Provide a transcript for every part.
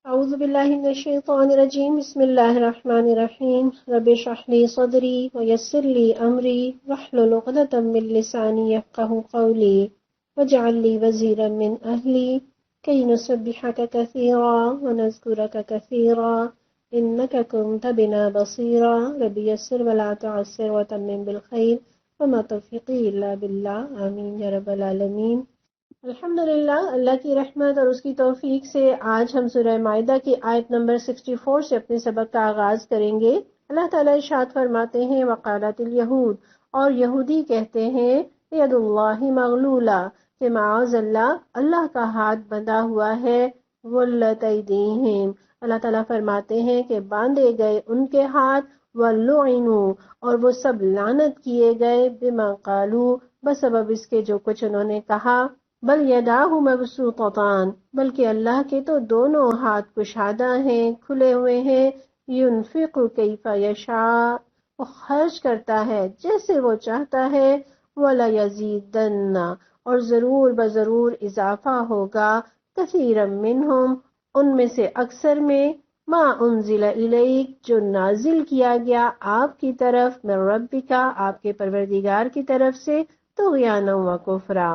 اعوذ باللہ من الشیطان الرجیم بسم اللہ الرحمن الرحیم رب اشرح لی صدری ویسر لی امری واحلل عقدۃ من لسانی یفقهوا قولی واجعل لی وزیرا من اہلی کی نسبحک کثیرا ونذکرک کثیرا انک کنت بنا بصیرا رب یسر ولا تعسر وتمم بالخیر وما توفیقی الا باللہ آمین یا رب العالمین۔ الحمدللہ، اللہ کی رحمت اور اس کی توفیق سے آج ہم سورہ مائدہ کی آیت نمبر 64 سے اپنے سبق کا آغاز کریں گے۔ اللہ تعالیٰ ارشاد فرماتے ہیں وقالت الیہود، اور یہودی کہتے ہیں ید اللہ مغلولہ، کہ معاذ اللہ، اللہ کا ہاتھ بندھا ہوا ہے، غلت ایدیہم، اللہ تعالیٰ فرماتے ہیں کہ باندھے گئے ان کے ہاتھ، وَلُعِنُوا، اور وہ سب لعنت کیے گئے، بما قالوا، بسبب اس کے جو کچھ انہوں نے کہا، بل یداہ مبسوطتان، بلکہ اللہ کے تو دونوں ہاتھ کشادہ ہیں، کھلے ہوئے ہیں، ینفق کیف یشاء، وہ خرچ کرتا ہے جیسے وہ چاہتا ہے، وَلَیَزِیدَنَّ، اور ضرور بضرور اضافہ ہوگا، کثیرا منہم، ان میں سے اکثر میں، ما انزل الیک، جو نازل کیا گیا آپ کی طرف، من ربک، آپ کے پروردگار کی طرف سے، طغیانا و کفرا،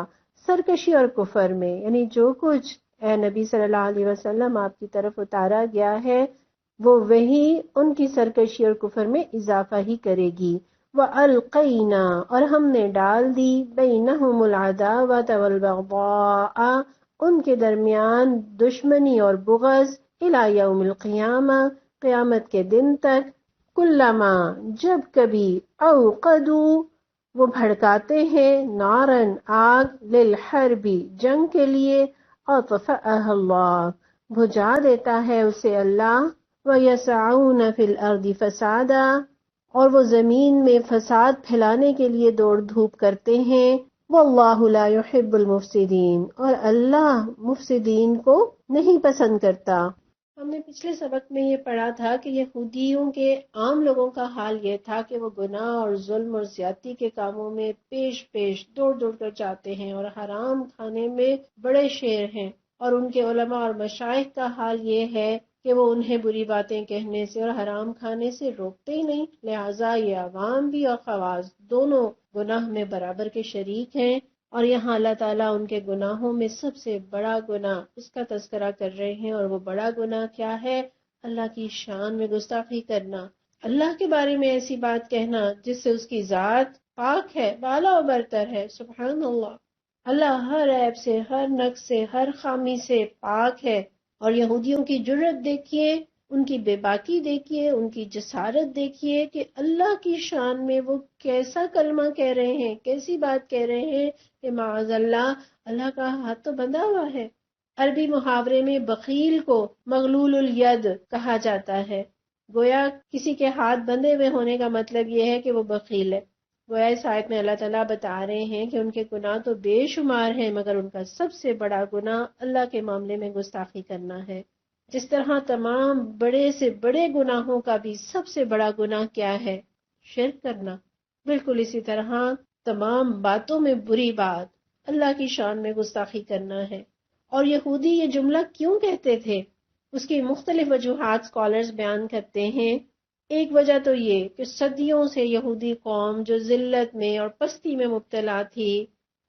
سرکشی اور کفر میں، یعنی جو کچھ اے نبی صلی اللہ علیہ وسلم آپ کی طرف اتارا گیا ہے وہ وہی ان کی سرکشی اور کفر میں اضافہ ہی کرے گی۔ وَأَلْقَيْنَا، اور ہم نے ڈال دی، بَيْنَهُمُ الْعَدَاوَةَ وَالْبَغْضَاءَ، ان کے درمیان دشمنی اور بغض، إِلَى يَوْمِ الْقِيَامَةِ، قیامت کے دن تک، کلما، جب کبھی، اوقدوا، وہ بھڑکاتے ہیں، نارن، آگ، للحربی، جنگ کے لیے، اطفأها اللہ، بجھا دیتا ہے اسے اللہ، وَيَسْعَوْنَ فِي الْأَرْضِ فَسَادًا، اور وہ زمین میں فساد پھیلانے کے لیے دوڑ دھوپ کرتے ہیں، وَاللَّهُ لَا يُحِبُّ الْمُفْسِدِينَ، اور اللہ مفسدین کو نہیں پسند کرتا۔ ہم نے پچھلے سبق میں یہ پڑھا تھا کہ یہودیوں کے عام لوگوں کا حال یہ تھا کہ وہ گناہ اور ظلم اور زیادتی کے کاموں میں پیش پیش دوڑ دوڑ کر جاتے ہیں اور حرام کھانے میں بڑے شیر ہیں، اور ان کے علماء اور مشائخ کا حال یہ ہے کہ وہ انہیں بری باتیں کہنے سے اور حرام کھانے سے روکتے ہی نہیں، لہٰذا یہ عوام بھی اور خواص دونوں گناہ میں برابر کے شریک ہیں۔ اور یہاں اللہ تعالیٰ ان کے گناہوں میں سب سے بڑا گناہ اس کا تذکرہ کر رہے ہیں، اور وہ بڑا گناہ کیا ہے؟ اللہ کی شان میں گستاخی کرنا، اللہ کے بارے میں ایسی بات کہنا جس سے اس کی ذات پاک ہے، بالا و برتر ہے، سبحان اللہ، اللہ ہر عیب سے، ہر نقص سے، ہر خامی سے پاک ہے۔ اور یہودیوں کی جرت دیکھیے، ان کی بے باکی دیکھیے، ان کی جسارت دیکھیے کہ اللہ کی شان میں وہ کیسا کلمہ کہہ رہے ہیں، کیسی بات کہہ رہے ہیں کہ معاذ اللہ، اللہ کا ہاتھ تو بندھا ہوا ہے۔ عربی محاورے میں بخیل کو مغلول الید کہا جاتا ہے، گویا کسی کے ہاتھ بندھے ہوئے ہونے کا مطلب یہ ہے کہ وہ بخیل ہے۔ گویا اس آیت میں اللہ تعالیٰ بتا رہے ہیں کہ ان کے گناہ تو بے شمار ہیں، مگر ان کا سب سے بڑا گناہ اللہ کے معاملے میں گستاخی کرنا ہے۔ جس طرح تمام بڑے سے بڑے گناہوں کا بھی سب سے بڑا گناہ کیا ہے؟ شرک کرنا۔ بالکل اسی طرح تمام باتوں میں بری بات اللہ کی شان میں گستاخی کرنا ہے۔ اور یہودی یہ جملہ کیوں کہتے تھے؟ اس کی مختلف وجوہات اسکالرز بیان کرتے ہیں۔ ایک وجہ تو یہ کہ صدیوں سے یہودی قوم جو ذلت میں اور پستی میں مبتلا تھی،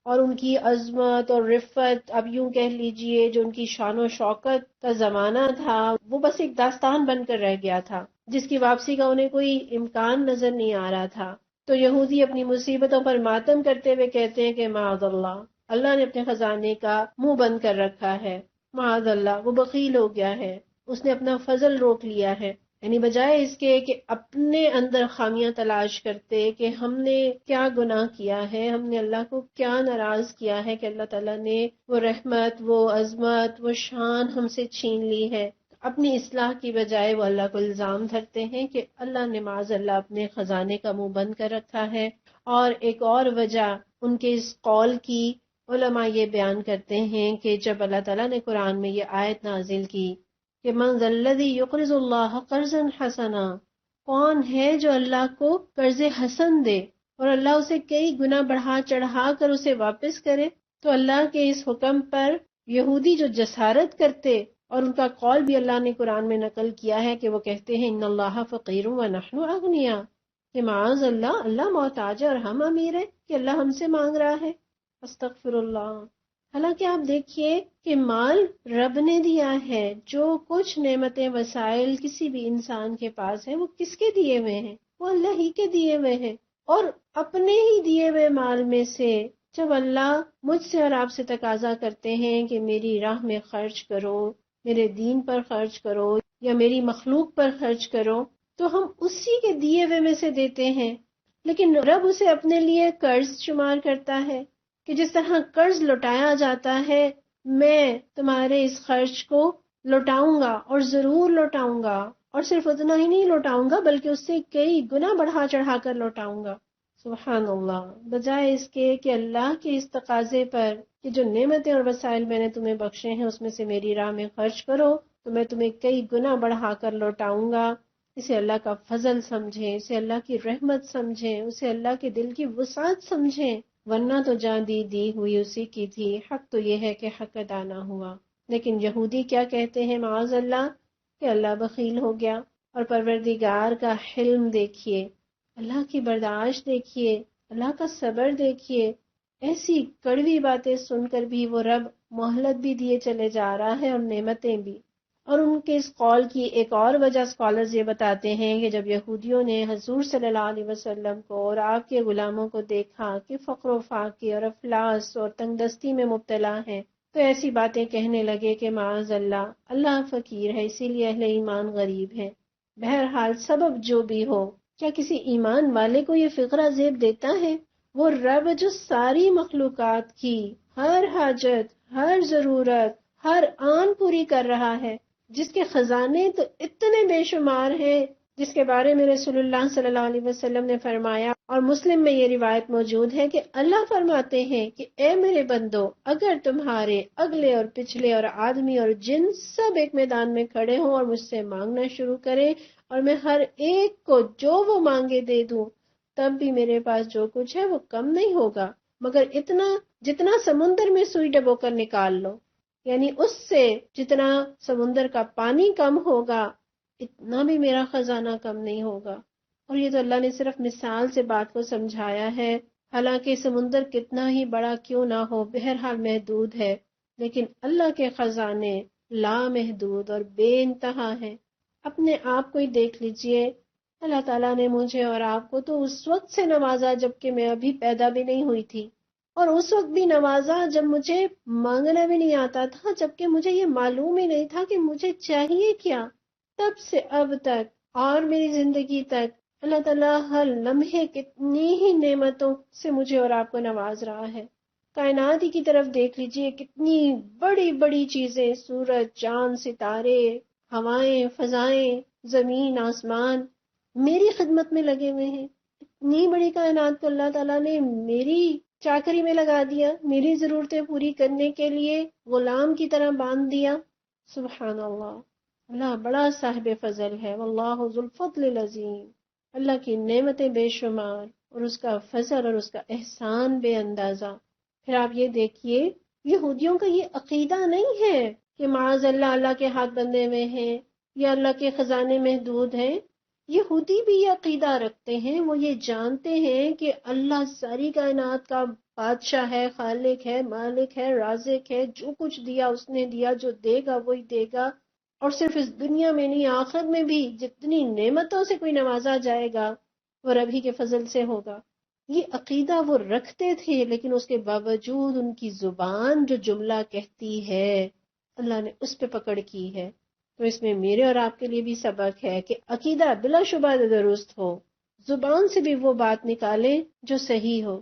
اور ان کی عظمت اور رفت، اب یوں کہہ لیجئے جو ان کی شان و شوکت کا زمانہ تھا، وہ بس ایک داستان بن کر رہ گیا تھا، جس کی واپسی کا انہیں کوئی امکان نظر نہیں آ رہا تھا۔ تو یہودی اپنی مصیبتوں پر ماتم کرتے ہوئے کہتے ہیں کہ معاذ اللہ، اللہ نے اپنے خزانے کا منہ بند کر رکھا ہے، معاذ اللہ، وہ بخیل ہو گیا ہے، اس نے اپنا فضل روک لیا ہے۔ یعنی بجائے اس کے کہ اپنے اندر خامیاں تلاش کرتے کہ ہم نے کیا گناہ کیا ہے، ہم نے اللہ کو کیا ناراض کیا ہے کہ اللہ تعالیٰ نے وہ رحمت، وہ عظمت، وہ شان ہم سے چھین لی ہے، اپنی اصلاح کی بجائے وہ اللہ کو الزام دھرتے ہیں کہ اللہ نے معاذ اللہ اپنے خزانے کا منہ بند کر رکھا ہے۔ اور ایک اور وجہ ان کے اس قول کی علماء یہ بیان کرتے ہیں کہ جب اللہ تعالیٰ نے قرآن میں یہ آیت نازل کی کہ من ذا الذی یقرض اللہ قرضا حسنا، کون ہے جو اللہ کو قرض حسن دے اور اللہ اسے کئی گنا بڑھا چڑھا کر اسے واپس کرے، تو اللہ کے اس حکم پر یہودی جو جسارت کرتے اور ان کا قول بھی اللہ نے قرآن میں نقل کیا ہے کہ وہ کہتے ہیں ان اللہ فقیر و نحن اغنیا، کہ معاذ اللہ، اللہ محتاج ہے اور ہم امیر ہیں کہ اللہ ہم سے مانگ رہا ہے۔ استغفر اللہ۔ حالانکہ آپ دیکھیے کہ مال رب نے دیا ہے، جو کچھ نعمتیں وسائل کسی بھی انسان کے پاس ہیں وہ کس کے دیے ہوئے ہیں؟ وہ اللہ ہی کے دیے ہوئے ہیں۔ اور اپنے ہی دیے ہوئے مال میں سے جب اللہ مجھ سے اور آپ سے تقاضا کرتے ہیں کہ میری راہ میں خرچ کرو، میرے دین پر خرچ کرو یا میری مخلوق پر خرچ کرو، تو ہم اسی کے دیے ہوئے میں سے دیتے ہیں۔ لیکن رب اسے اپنے لیے قرض شمار کرتا ہے کہ جس طرح قرض لوٹایا جاتا ہے، میں تمہارے اس خرچ کو لوٹاؤں گا اور ضرور لوٹاؤں گا، اور صرف اتنا ہی نہیں لوٹاؤں گا بلکہ اس سے کئی گنا بڑھا چڑھا کر لوٹاؤں گا۔ سبحان اللہ۔ بجائے اس کے کہ اللہ کے اس تقاضے پر کہ جو نعمتیں اور وسائل میں نے تمہیں بخشے ہیں اس میں سے میری راہ میں خرچ کرو تو میں تمہیں کئی گنا بڑھا کر لوٹاؤں گا، اسے اللہ کا فضل سمجھیں، اسے اللہ کی رحمت سمجھیں، اسے اللہ کے دل کی وسعت سمجھیں، ورنہ تو جان دی ہوئی اسی کی تھی، حق تو یہ ہے کہ حق ادا نہ ہوا۔ لیکن یہودی کیا کہتے ہیں معاذ اللہ کہ اللہ بخیل ہو گیا، اور پروردگار کا حلم دیکھیے، اللہ کی برداشت دیکھیے، اللہ کا صبر دیکھیے، ایسی کڑوی باتیں سن کر بھی وہ رب مہلت بھی دیے چلے جا رہا ہے اور نعمتیں بھی۔ اور ان کے اس قول کی ایک اور وجہ اسکالرز یہ بتاتے ہیں کہ جب یہودیوں نے حضور صلی اللہ علیہ وسلم کو اور آپ کے غلاموں کو دیکھا کہ فقر و فاقے اور افلاس اور تنگ دستی میں مبتلا ہیں، تو ایسی باتیں کہنے لگے کہ معاذ اللہ، اللہ فقیر ہے اسی لیے اہل ایمان غریب ہے۔ بہرحال سبب جو بھی ہو، کیا کسی ایمان والے کو یہ فقرہ زیب دیتا ہے؟ وہ رب جو ساری مخلوقات کی ہر حاجت، ہر ضرورت، ہر آن پوری کر رہا ہے، جس کے خزانے تو اتنے بے شمار ہیں، جس کے بارے میں رسول اللہ صلی اللہ علیہ وسلم نے فرمایا، اور مسلم میں یہ روایت موجود ہے کہ اللہ فرماتے ہیں کہ اے میرے بندو، اگر تمہارے اگلے اور پچھلے اور آدمی اور جن سب ایک میدان میں کھڑے ہوں اور مجھ سے مانگنا شروع کریں اور میں ہر ایک کو جو وہ مانگے دے دوں، تب بھی میرے پاس جو کچھ ہے وہ کم نہیں ہوگا مگر اتنا جتنا سمندر میں سوئی ڈبو کر نکال لو، یعنی اس سے جتنا سمندر کا پانی کم ہوگا اتنا بھی میرا خزانہ کم نہیں ہوگا۔ اور یہ تو اللہ نے صرف مثال سے بات کو سمجھایا ہے، حالانکہ سمندر کتنا ہی بڑا کیوں نہ ہو بہرحال محدود ہے، لیکن اللہ کے خزانے لامحدود اور بے انتہا ہیں۔ اپنے آپ کو ہی دیکھ لیجئے، اللہ تعالیٰ نے مجھے اور آپ کو تو اس وقت سے نوازا جبکہ میں ابھی پیدا بھی نہیں ہوئی تھی، اور اس وقت بھی نوازا جب مجھے مانگنا بھی نہیں آتا تھا، جبکہ مجھے یہ معلوم ہی نہیں تھا کہ مجھے چاہیے کیا۔ تب سے اب تک اور میری زندگی تک اللہ تعالیٰ ہر لمحے کتنی ہی نعمتوں سے مجھے اور آپ کو نواز رہا ہے۔ کائنات ہی کی طرف دیکھ لیجئے، کتنی بڑی بڑی چیزیں، سورج، چاند، ستارے، ہوائیں، فضائیں، زمین، آسمان میری خدمت میں لگے ہوئے ہیں۔ اتنی بڑی کائنات کو اللہ تعالیٰ نے میری چاکری میں لگا دیا، میری ضرورتیں پوری کرنے کے لیے غلام کی طرح باندھ دیا۔ سبحان اللہ، اللہ بڑا صاحب فضل ہے، واللہ ذو الفضل العظیم۔ اللہ کی نعمتیں بے شمار اور اس کا فضل اور اس کا احسان بے اندازہ۔ پھر آپ یہ دیکھیے، یہودیوں کا یہ عقیدہ نہیں ہے کہ معاذ اللہ اللہ کے ہاتھ بندھے ہوئے ہیں یا اللہ کے خزانے محدود ہیں۔ یہودی بھی یہ عقیدہ رکھتے ہیں، وہ یہ جانتے ہیں کہ اللہ ساری کائنات کا بادشاہ ہے، خالق ہے، مالک ہے، رازق ہے، جو کچھ دیا اس نے دیا، جو دے گا وہی دے گا، اور صرف اس دنیا میں نہیں آخر میں بھی جتنی نعمتوں سے کوئی نوازا جائے گا وہ ربی کے فضل سے ہوگا۔ یہ عقیدہ وہ رکھتے تھے، لیکن اس کے باوجود ان کی زبان جو جملہ کہتی ہے اللہ نے اس پہ پکڑ کی ہے۔ تو اس میں میرے اور آپ کے لیے بھی سبق ہے کہ عقیدہ بلا شبہ درست ہو، زبان سے بھی وہ بات نکالے جو صحیح ہو،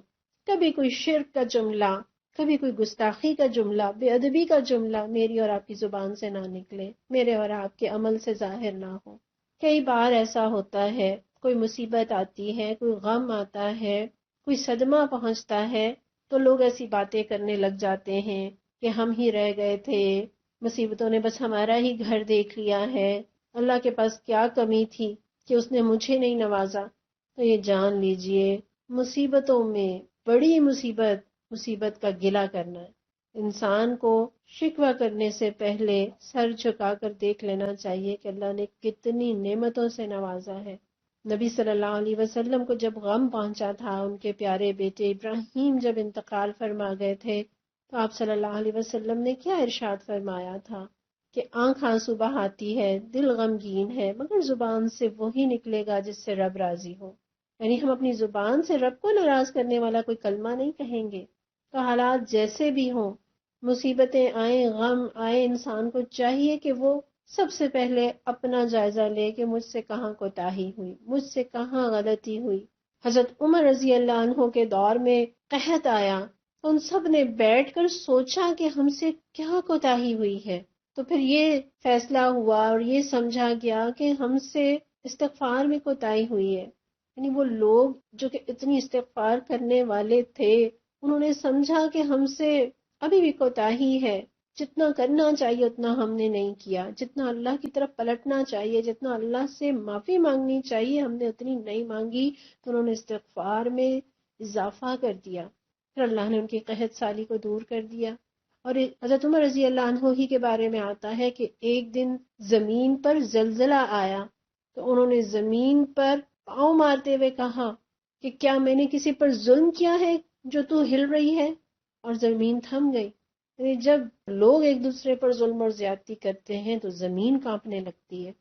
کبھی کوئی شرک کا جملہ، کبھی کوئی گستاخی کا جملہ، بے ادبی کا جملہ میری اور آپ کی زبان سے نہ نکلے، میرے اور آپ کے عمل سے ظاہر نہ ہو۔ کئی بار ایسا ہوتا ہے، کوئی مصیبت آتی ہے، کوئی غم آتا ہے، کوئی صدمہ پہنچتا ہے تو لوگ ایسی باتیں کرنے لگ جاتے ہیں کہ ہم ہی رہ گئے تھے، مصیبتوں نے بس ہمارا ہی گھر دیکھ لیا ہے، اللہ کے پاس کیا کمی تھی کہ اس نے مجھے نہیں نوازا۔ تو یہ جان لیجئے، مصیبتوں میں بڑی مصیبت کا گلہ کرنا ہے۔ انسان کو شکوہ کرنے سے پہلے سر جھکا کر دیکھ لینا چاہیے کہ اللہ نے کتنی نعمتوں سے نوازا ہے۔ نبی صلی اللہ علیہ وسلم کو جب غم پہنچا تھا، ان کے پیارے بیٹے ابراہیم جب انتقال فرما گئے تھے، تو آپ صلی اللہ علیہ وسلم نے کیا ارشاد فرمایا تھا کہ آنکھ آنسو بہاتی ہے، دل غمگین ہے، مگر زبان سے وہی نکلے گا جس سے رب راضی ہو۔ یعنی ہم اپنی زبان سے رب کو ناراض کرنے والا کوئی کلمہ نہیں کہیں گے۔ تو حالات جیسے بھی ہوں، مصیبتیں آئیں، غم آئے، انسان کو چاہیے کہ وہ سب سے پہلے اپنا جائزہ لے کہ مجھ سے کہاں کوتاہی ہوئی، مجھ سے کہاں غلطی ہوئی۔ حضرت عمر رضی اللہ عنہ کے دور میں قحط آیا تو ان سب نے بیٹھ کر سوچا کہ ہم سے کیا کوتاہی ہوئی ہے، تو پھر یہ فیصلہ ہوا اور یہ سمجھا گیا کہ ہم سے استغفار میں کوتاہی ہوئی ہے۔ یعنی وہ لوگ جو کہ اتنی استغفار کرنے والے تھے، انہوں نے سمجھا کہ ہم سے ابھی بھی کوتاہی ہے، جتنا کرنا چاہیے اتنا ہم نے نہیں کیا، جتنا اللہ کی طرف پلٹنا چاہیے، جتنا اللہ سے معافی مانگنی چاہیے ہم نے اتنی نہیں مانگی، تو انہوں نے استغفار میں اضافہ کر دیا، پھر اللہ نے ان کی قحط سالی کو دور کر دیا۔ اور حضرت عمر رضی اللہ عنہ ہی کے بارے میں آتا ہے کہ ایک دن زمین پر زلزلہ آیا تو انہوں نے زمین پر پاؤں مارتے ہوئے کہا کہ کیا میں نے کسی پر ظلم کیا ہے جو تو ہل رہی ہے، اور زمین تھم گئی۔ یعنی جب لوگ ایک دوسرے پر ظلم اور زیادتی کرتے ہیں تو زمین کانپنے لگتی ہے۔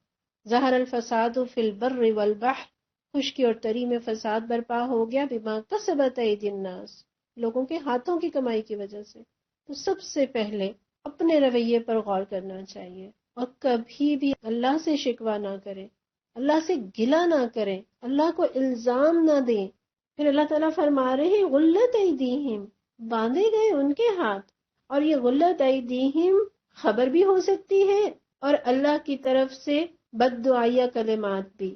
ظہر الفساد فی البر والبحر، خشکی اور تری میں فساد برپا ہو گیا، بما کسبت ایدی الناس، لوگوں کے ہاتھوں کی کمائی کی وجہ سے۔ تو سب سے پہلے اپنے رویے پر غور کرنا چاہیے اور کبھی بھی اللہ سے شکوہ نہ کریں، اللہ سے گلہ نہ کریں، اللہ کو الزام نہ دیں۔ پھر اللہ تعالیٰ فرما رہے ہیں غلت ایدیہم، باندھے گئے ان کے ہاتھ، اور یہ غلت ایدیہم خبر بھی ہو سکتی ہے اور اللہ کی طرف سے بد دعائیہ کلمات بھی۔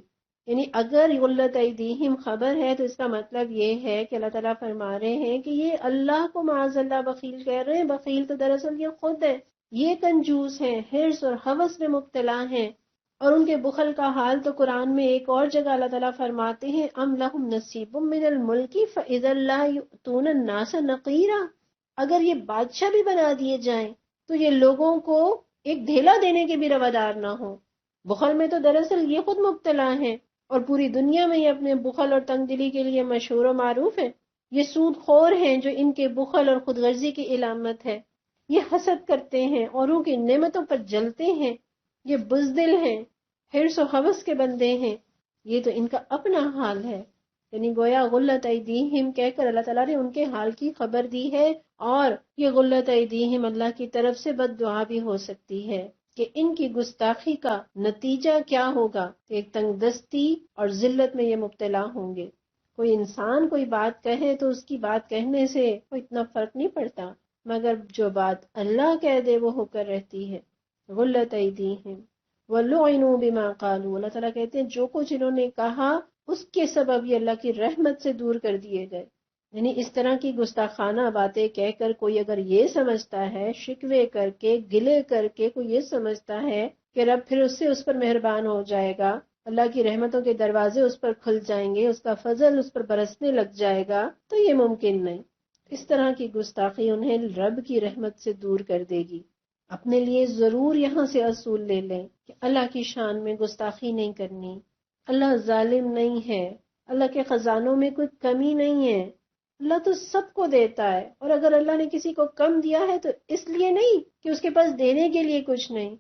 یعنی اگر غلت ایدیہم خبر ہے تو اس کا مطلب یہ ہے کہ اللہ تعالیٰ فرما رہے ہیں کہ یہ اللہ کو معاذ اللہ بخیل کہہ رہے ہیں، بخیل تو دراصل یہ خود ہے، یہ کنجوس ہیں، حرص اور ہوس میں مبتلا ہیں۔ اور ان کے بخل کا حال تو قرآن میں ایک اور جگہ اللہ تعالیٰ فرماتے ہیں ام لہم نصیب من الملک فاذا لا یؤتون الناس نقیرا، اگر یہ بادشاہ بھی بنا دیے جائیں تو یہ لوگوں کو ایک ڈھیلا دینے کے بھی روادار نہ ہو۔ بخل میں تو دراصل یہ خود مبتلا ہیں اور پوری دنیا میں یہ اپنے بخل اور تنگ دلی کے لیے مشہور و معروف ہیں۔ یہ سود خور ہیں جو ان کے بخل اور خود غرضی کی علامت ہے۔ یہ حسد کرتے ہیں، اوروں کی نعمتوں پر جلتے ہیں، یہ بزدل ہیں، حرص و ہوس کے بندے ہیں۔ یہ تو ان کا اپنا حال ہے۔ یعنی گویا غلت ایدیہم کہہ کر اللہ تعالیٰ نے ان کے حال کی خبر دی ہے، اور یہ غلت ایدیہم اللہ کی طرف سے بد دعا بھی ہو سکتی ہے کہ ان کی گستاخی کا نتیجہ کیا ہوگا، ایک تنگ دستی اور ذلت میں یہ مبتلا ہوں گے۔ کوئی انسان کوئی بات کہے تو اس کی بات کہنے سے کوئی اتنا فرق نہیں پڑتا، مگر جو بات اللہ کہہ دے وہ ہو کر رہتی ہے۔ غلت ایدیہم وَلُعِنُوا بِمَا قَالُوا، اللہ تعالیٰ کہتے ہیں جو کچھ انہوں نے کہا اس کے سبب یہ اللہ کی رحمت سے دور کر دیے گئے۔ یعنی اس طرح کی گستاخانہ باتیں کہہ کر کوئی اگر یہ سمجھتا ہے، شکوے کر کے گلے کر کے کوئی یہ سمجھتا ہے کہ رب پھر اس پر مہربان ہو جائے گا، اللہ کی رحمتوں کے دروازے اس پر کھل جائیں گے، اس کا فضل اس پر برسنے لگ جائے گا، تو یہ ممکن نہیں۔ اس طرح کی گستاخی انہیں رب کی رحمت سے دور کر دے گی۔ اپنے لیے ضرور یہاں سے اصول لے لیں کہ اللہ کی شان میں گستاخی نہیں کرنی، اللہ ظالم نہیں ہے، اللہ کے خزانوں میں کوئی کمی نہیں ہے، اللہ تو سب کو دیتا ہے، اور اگر اللہ نے کسی کو کم دیا ہے تو اس لیے نہیں کہ اس کے پاس دینے کے لیے کچھ نہیں،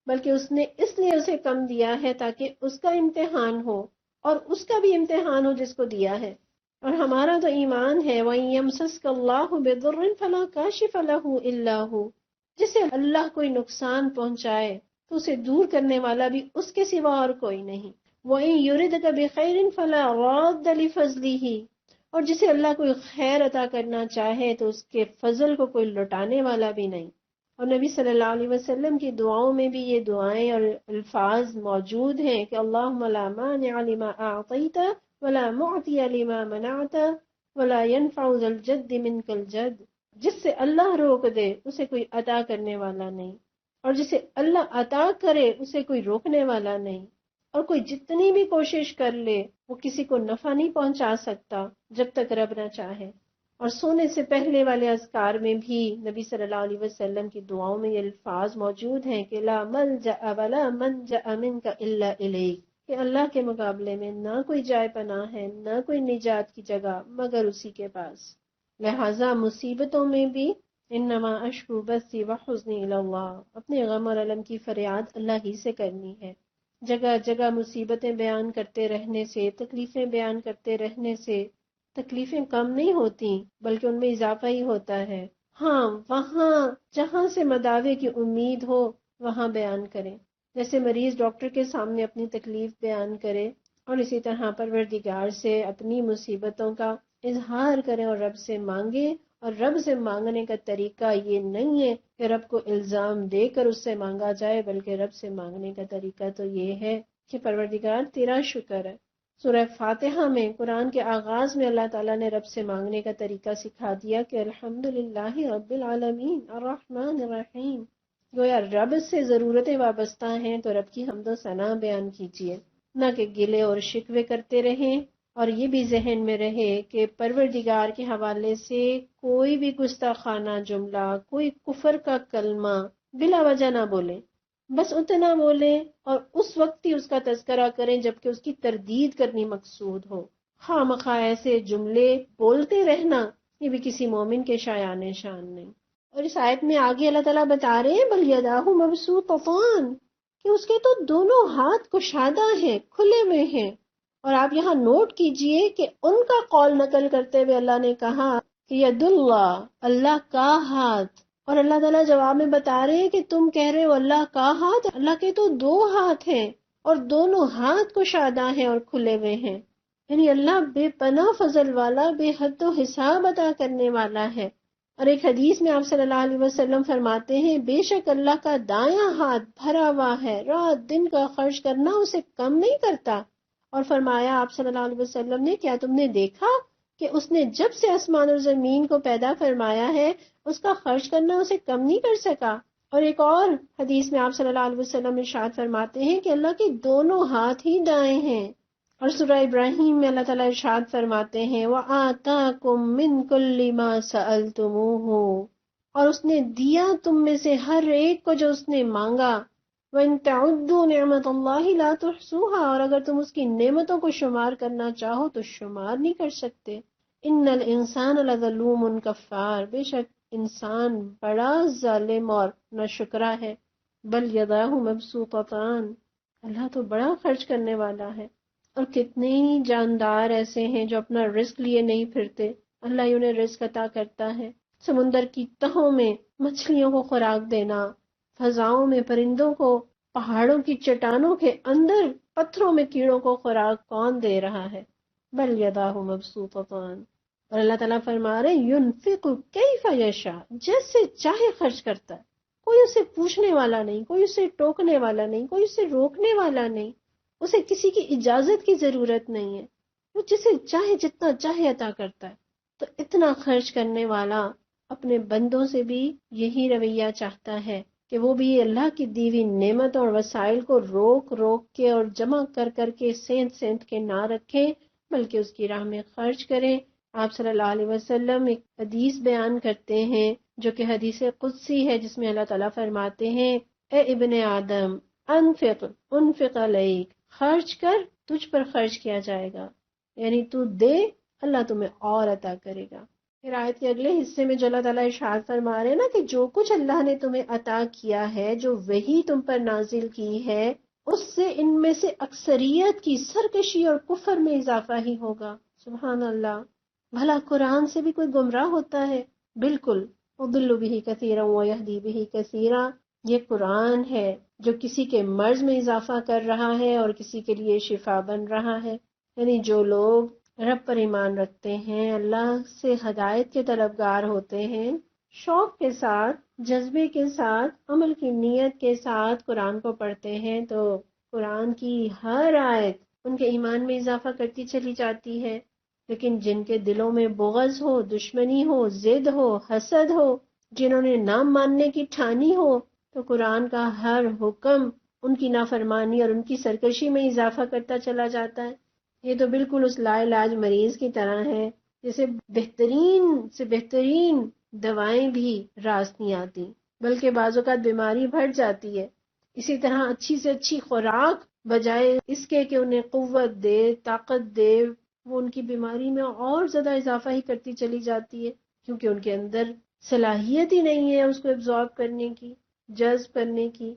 بلکہ اس نے اس لیے اسے کم دیا ہے تاکہ اس کا امتحان ہو اور اس کا بھی امتحان ہو جس کو دیا ہے۔ اور ہمارا تو ایمان ہے وَإِن يَمْسَسْكَ اللَّهُ بِضُرٍّ فَلَا كَاشِفَ لَهُ إِلَّا هُوَ، جسے اللہ کوئی نقصان پہنچائے تو اسے دور کرنے والا بھی اس کے سوا اور کوئی نہیں۔ وَإِن يُرِدْكَ بِخَيْرٍ فَلَا رَادَّ لِفَضْلِهِ، اور جسے اللہ کوئی خیر عطا کرنا چاہے تو اس کے فضل کو کوئی لٹانے والا بھی نہیں۔ اور نبی صلی اللہ علیہ وسلم کی دعاؤں میں بھی یہ دعائیں اور الفاظ موجود ہیں کہ اللہم لا مانع لما اعطیت ولا معطی لما منعت ولا ينفع ذا الجد منک الجد، جس سے اللہ روک دے اسے کوئی عطا کرنے والا نہیں، اور جسے اللہ عطا کرے اسے کوئی روکنے والا نہیں، اور کوئی جتنی بھی کوشش کر لے وہ کسی کو نفع نہیں پہنچا سکتا جب تک رب نہ چاہے۔ اور سونے سے پہلے والے اذکار میں بھی نبی صلی اللہ علیہ وسلم کی دعاؤں میں یہ الفاظ موجود ہیں کہ لا ملجأ ولا منجأ منک الا الیک، کہ اللہ کے مقابلے میں نہ کوئی جائے پناہ ہے، نہ کوئی نجات کی جگہ مگر اسی کے پاس۔ لہٰذا مصیبتوں میں بھی انما اشکو بثی وحزنی الی اللہ، اپنے غم اور الم کی فریاد اللہ ہی سے کرنی ہے۔ جگہ جگہ مصیبتیں بیان کرتے رہنے سے، تکلیفیں بیان کرتے رہنے سے تکلیفیں کم نہیں ہوتی بلکہ ان میں اضافہ ہی ہوتا ہے۔ ہاں، وہاں جہاں سے مداوے کی امید ہو وہاں بیان کریں، جیسے مریض ڈاکٹر کے سامنے اپنی تکلیف بیان کرے، اور اسی طرح پروردگار سے اپنی مصیبتوں کا اظہار کریں اور رب سے مانگے۔ اور رب سے مانگنے کا طریقہ یہ نہیں ہے کہ رب کو الزام دے کر اس سے مانگا جائے، بلکہ رب سے مانگنے کا طریقہ تو یہ ہے کہ پروردگار تیرا شکر ہے۔ سورہ فاتحہ میں، قرآن کے آغاز میں اللہ تعالیٰ نے رب سے مانگنے کا طریقہ سکھا دیا کہ الحمدللہ رب العالمین الرحمن الرحیم۔ گویا رب سے ضرورتیں وابستہ ہیں تو رب کی حمد و ثنا بیان کیجیے، نہ کہ گلے اور شکوے کرتے رہیں۔ اور یہ بھی ذہن میں رہے کہ پروردگار کے حوالے سے کوئی بھی گستاخانہ جملہ، کوئی کفر کا کلمہ بلا وجہ نہ بولیں، بس اتنا بولیں اور اس وقت ہی اس کا تذکرہ کریں جبکہ اس کی تردید کرنی مقصود ہو۔ خواہ مخواہ ایسے جملے بولتے رہنا یہ بھی کسی مومن کے شایان شان نہیں۔ اور اس آیت میں آگے اللہ تعالیٰ بتا رہے ہیں بل یداہ مبسوطتان، کہ اس کے تو دونوں ہاتھ کشادہ ہیں، کھلے ہوئے ہیں۔ اور آپ یہاں نوٹ کیجئے کہ ان کا قول نقل کرتے ہوئے اللہ نے کہا کہ ید اللہ، اللہ کا ہاتھ، اور اللہ تعالیٰ جواب میں بتا رہے ہیں کہ تم کہہ رہے ہو اللہ کا ہاتھ، اللہ کے تو دو ہاتھ ہیں اور دونوں ہاتھ کشادہ ہیں اور کھلے ہوئے ہیں۔ یعنی اللہ بے پناہ فضل والا، بے حد و حساب عطا کرنے والا ہے۔ اور ایک حدیث میں آپ صلی اللہ علیہ وسلم فرماتے ہیں بے شک اللہ کا دایاں ہاتھ بھرا ہوا ہے، رات دن کا خرچ کرنا اسے کم نہیں کرتا۔ اور فرمایا آپ صلی اللہ علیہ وسلم نے کیا تم نے دیکھا کہ اس نے جب سے آسمان اور زمین کو پیدا فرمایا ہے اس کا خرچ کرنا اسے کم نہیں کر سکا۔ اور ایک اور حدیث میں آپ صلی اللہ علیہ وسلم ارشاد فرماتے ہیں کہ اللہ کے دونوں ہاتھ ہی دائیں ہیں۔ اور سورہ ابراہیم میں اللہ تعالیٰ ارشاد فرماتے ہیں وَآتَاكُم مِّن كُلِّ مَا سَأَلْتُمُوهُ، اور اس نے دیا تم میں سے ہر ایک کو جو اس نے مانگا۔ وَإِن تَعُدُّوا نِعْمَتَ اللَّهِ لَا تُحْصُوهَا، اور اگر تم اس کی نعمتوں کو شمار کرنا چاہو تو شمار نہیں کر سکتے۔ إِنَّ الْإِنسَانَ لَظَلُومٌ كَفَّارٌ، بے شک انسان بڑا ظالم اور ناشکرا ہے۔ بل یداہ مبسوطتان، اللہ تو بڑا خرچ کرنے والا ہے۔ اور کتنے ہی جاندار ایسے ہیں جو اپنا رزق لیے نہیں پھرتے، اللہ انہیں رزق عطا کرتا ہے۔ سمندر کی تہوں میں مچھلیوں کو خوراک دینا، فضاؤں میں پرندوں کو، پہاڑوں کی چٹانوں کے اندر پتھروں میں کیڑوں کو خوراک کون دے رہا ہے؟ بل یداہ مبسوطتان۔ اور اللہ تعالیٰ فرما رہے ینفق کیف یشاء، جیسے چاہے خرچ کرتا ہے، کوئی اسے پوچھنے والا نہیں، کوئی اسے ٹوکنے والا نہیں، کوئی اسے روکنے والا نہیں، اسے کسی کی اجازت کی ضرورت نہیں ہے، وہ جسے چاہے جتنا چاہے عطا کرتا ہے۔ تو اتنا خرچ کرنے والا اپنے بندوں سے بھی یہی رویہ چاہتا ہے کہ وہ بھی اللہ کی دی ہوئی نعمت اور وسائل کو روک روک کے اور جمع کر کر کے سینت سینت کے نہ رکھیں بلکہ اس کی راہ میں خرچ کریں۔ آپ صلی اللہ علیہ وسلم ایک حدیث بیان کرتے ہیں جو کہ حدیث قدسی ہے، جس میں اللہ تعالیٰ فرماتے ہیں اے ابن آدم انفق علیک، خرچ کر، تجھ پر خرچ کیا جائے گا، یعنی تو دے، اللہ تمہیں اور عطا کرے گا۔ پھر آیت کے اگلے حصے میں جو اللہ تعالیٰ ارشاد فرما رہے ہیں نا کہ جو کچھ اللہ نے تمہیں عطا کیا ہے، جو وحی تم پر نازل کی ہے، اس سے ان میں سے اکثریت کی سرکشی اور کفر میں اضافہ ہی ہوگا۔ سبحان اللہ، بھلا قرآن سے بھی کوئی گمراہ ہوتا ہے؟ بالکل، یضل بہ کثیرا ویہدی بہ کثیرا، یہ قرآن ہے جو کسی کے مرض میں اضافہ کر رہا ہے اور کسی کے لیے شفا بن رہا ہے۔ یعنی جو لوگ رب پر ایمان رکھتے ہیں، اللہ سے ہدایت کے طلبگار ہوتے ہیں، شوق کے ساتھ، جذبے کے ساتھ، عمل کی نیت کے ساتھ قرآن کو پڑھتے ہیں تو قرآن کی ہر آیت ان کے ایمان میں اضافہ کرتی چلی جاتی ہے۔ لیکن جن کے دلوں میں بغض ہو، دشمنی ہو، ضد ہو، حسد ہو، جنہوں نے نام ماننے کی ٹھانی ہو، تو قرآن کا ہر حکم ان کی نافرمانی اور ان کی سرکشی میں اضافہ کرتا چلا جاتا ہے۔ یہ تو بالکل اس لا علاج مریض کی طرح ہے جیسے بہترین سے بہترین دوائیں بھی راست نہیں آتی، بلکہ بعض اوقات بیماری بڑھ جاتی ہے۔ اسی طرح اچھی سے اچھی خوراک بجائے اس کے کہ انہیں قوت دے، طاقت دے، وہ ان کی بیماری میں اور زیادہ اضافہ ہی کرتی چلی جاتی ہے، کیونکہ ان کے اندر صلاحیت ہی نہیں ہے اس کو ایبزارب کرنے کی، جذب کرنے کی۔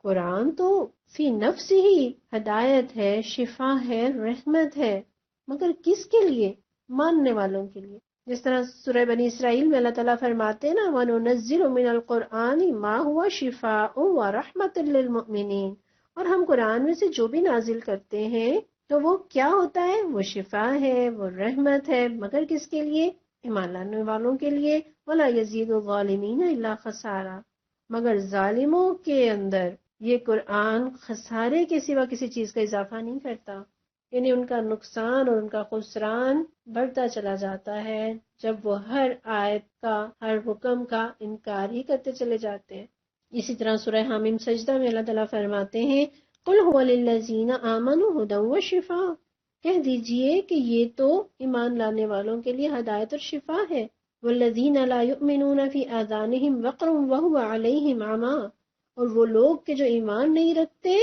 قرآن تو فی نفس ہی ہدایت ہے، شفا ہے، رحمت ہے، مگر کس کے لیے؟ ماننے والوں کے لیے۔ جس طرح سورہ بنی اسرائیل میں اللہ تعالیٰ فرماتے ہیں نا وَنُنَزِّلُ مِنَ الْقُرْآنِ مَا هُوَ شِفَاءٌ وَرَحْمَةٌ لِّلْمُؤْمِنِينَ، اور ہم قرآن میں سے جو بھی نازل کرتے ہیں تو وہ کیا ہوتا ہے؟ وہ شفا ہے، وہ رحمت ہے، مگر کس کے لیے؟ ایمان لانے والوں کے لیے۔ وَلَا يَزِيدُ الظَّالِمِينَ إِلَّا خَسَارًا، مگر ظالموں کے اندر یہ قرآن خسارے کے سوا کسی چیز کا اضافہ نہیں کرتا، یعنی ان کا نقصان اور ان کا خسران بڑھتا چلا جاتا ہے جب وہ ہر آیت کا، ہر حکم کا انکار ہی کرتے چلے جاتے ہیں۔ اسی طرح سورہ حامیم سجدہ میں اللہ تعالیٰ فرماتے ہیں قُلْ هُوَ لِلَّذِينَ آمَنُوا هُدًى وَشِفَاءٌ، کہہ دیجئے کہ یہ تو ایمان لانے والوں کے لیے ہدایت اور شفا ہے۔ وَالَّذِينَ لَا يُؤْمِنُونَ فِي آذَانِهِمْ وَقْرٌ وَهُوَ عَلَيْهِمْ عَمًى، اور وہ لوگ کہ جو ایمان نہیں رکھتے،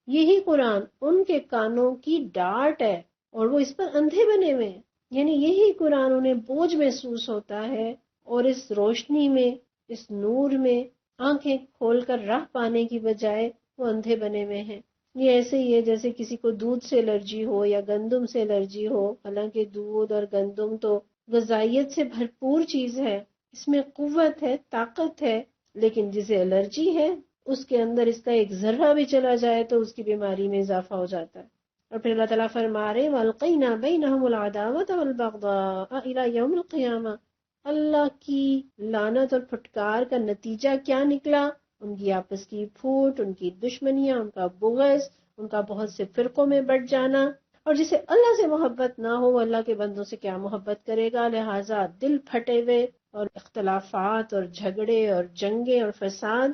یہی قرآن ان کے کانوں کی ڈاٹ ہے اور وہ اس پر اندھے بنے ہوئے ہیں، یعنی یہی قرآن انہیں بوجھ محسوس ہوتا ہے، اور اس روشنی میں، اس نور میں آنکھیں کھول کر راہ پانے کی بجائے وہ اندھے بنے ہوئے ہیں۔ یہ ایسے ہی ہے جیسے کسی کو دودھ سے الرجی ہو یا گندم سے الرجی ہو، حالانکہ دودھ اور گندم تو غذائیت سے بھرپور چیز ہے، اس میں قوت ہے، طاقت ہے، لیکن جسے الرجی ہے اس کے اندر اس کا ایک ذرہ بھی چلا جائے تو اس کی بیماری میں اضافہ ہو جاتا ہے۔ اور پھر اللہ تعالیٰ فرما رہے وَأَلْقَيْنَا بَيْنَهُمُ الْعَدَاوَةَ وَالْبَغْضَاءَ إِلَى يَوْمِ الْقِيَامَةِ، اللہ کی لعنت اور پھٹکار کا نتیجہ کیا نکلا؟ ان کی آپس کی پھوٹ، ان کی دشمنیاں، ان کا بغض، ان کا بہت سے فرقوں میں بٹ جانا۔ اور جسے اللہ سے محبت نہ ہو وہ اللہ کے بندوں سے کیا محبت کرے گا؟ لہٰذا دل پھٹے ہوئے اور اختلافات اور جھگڑے اور جنگیں اور فساد۔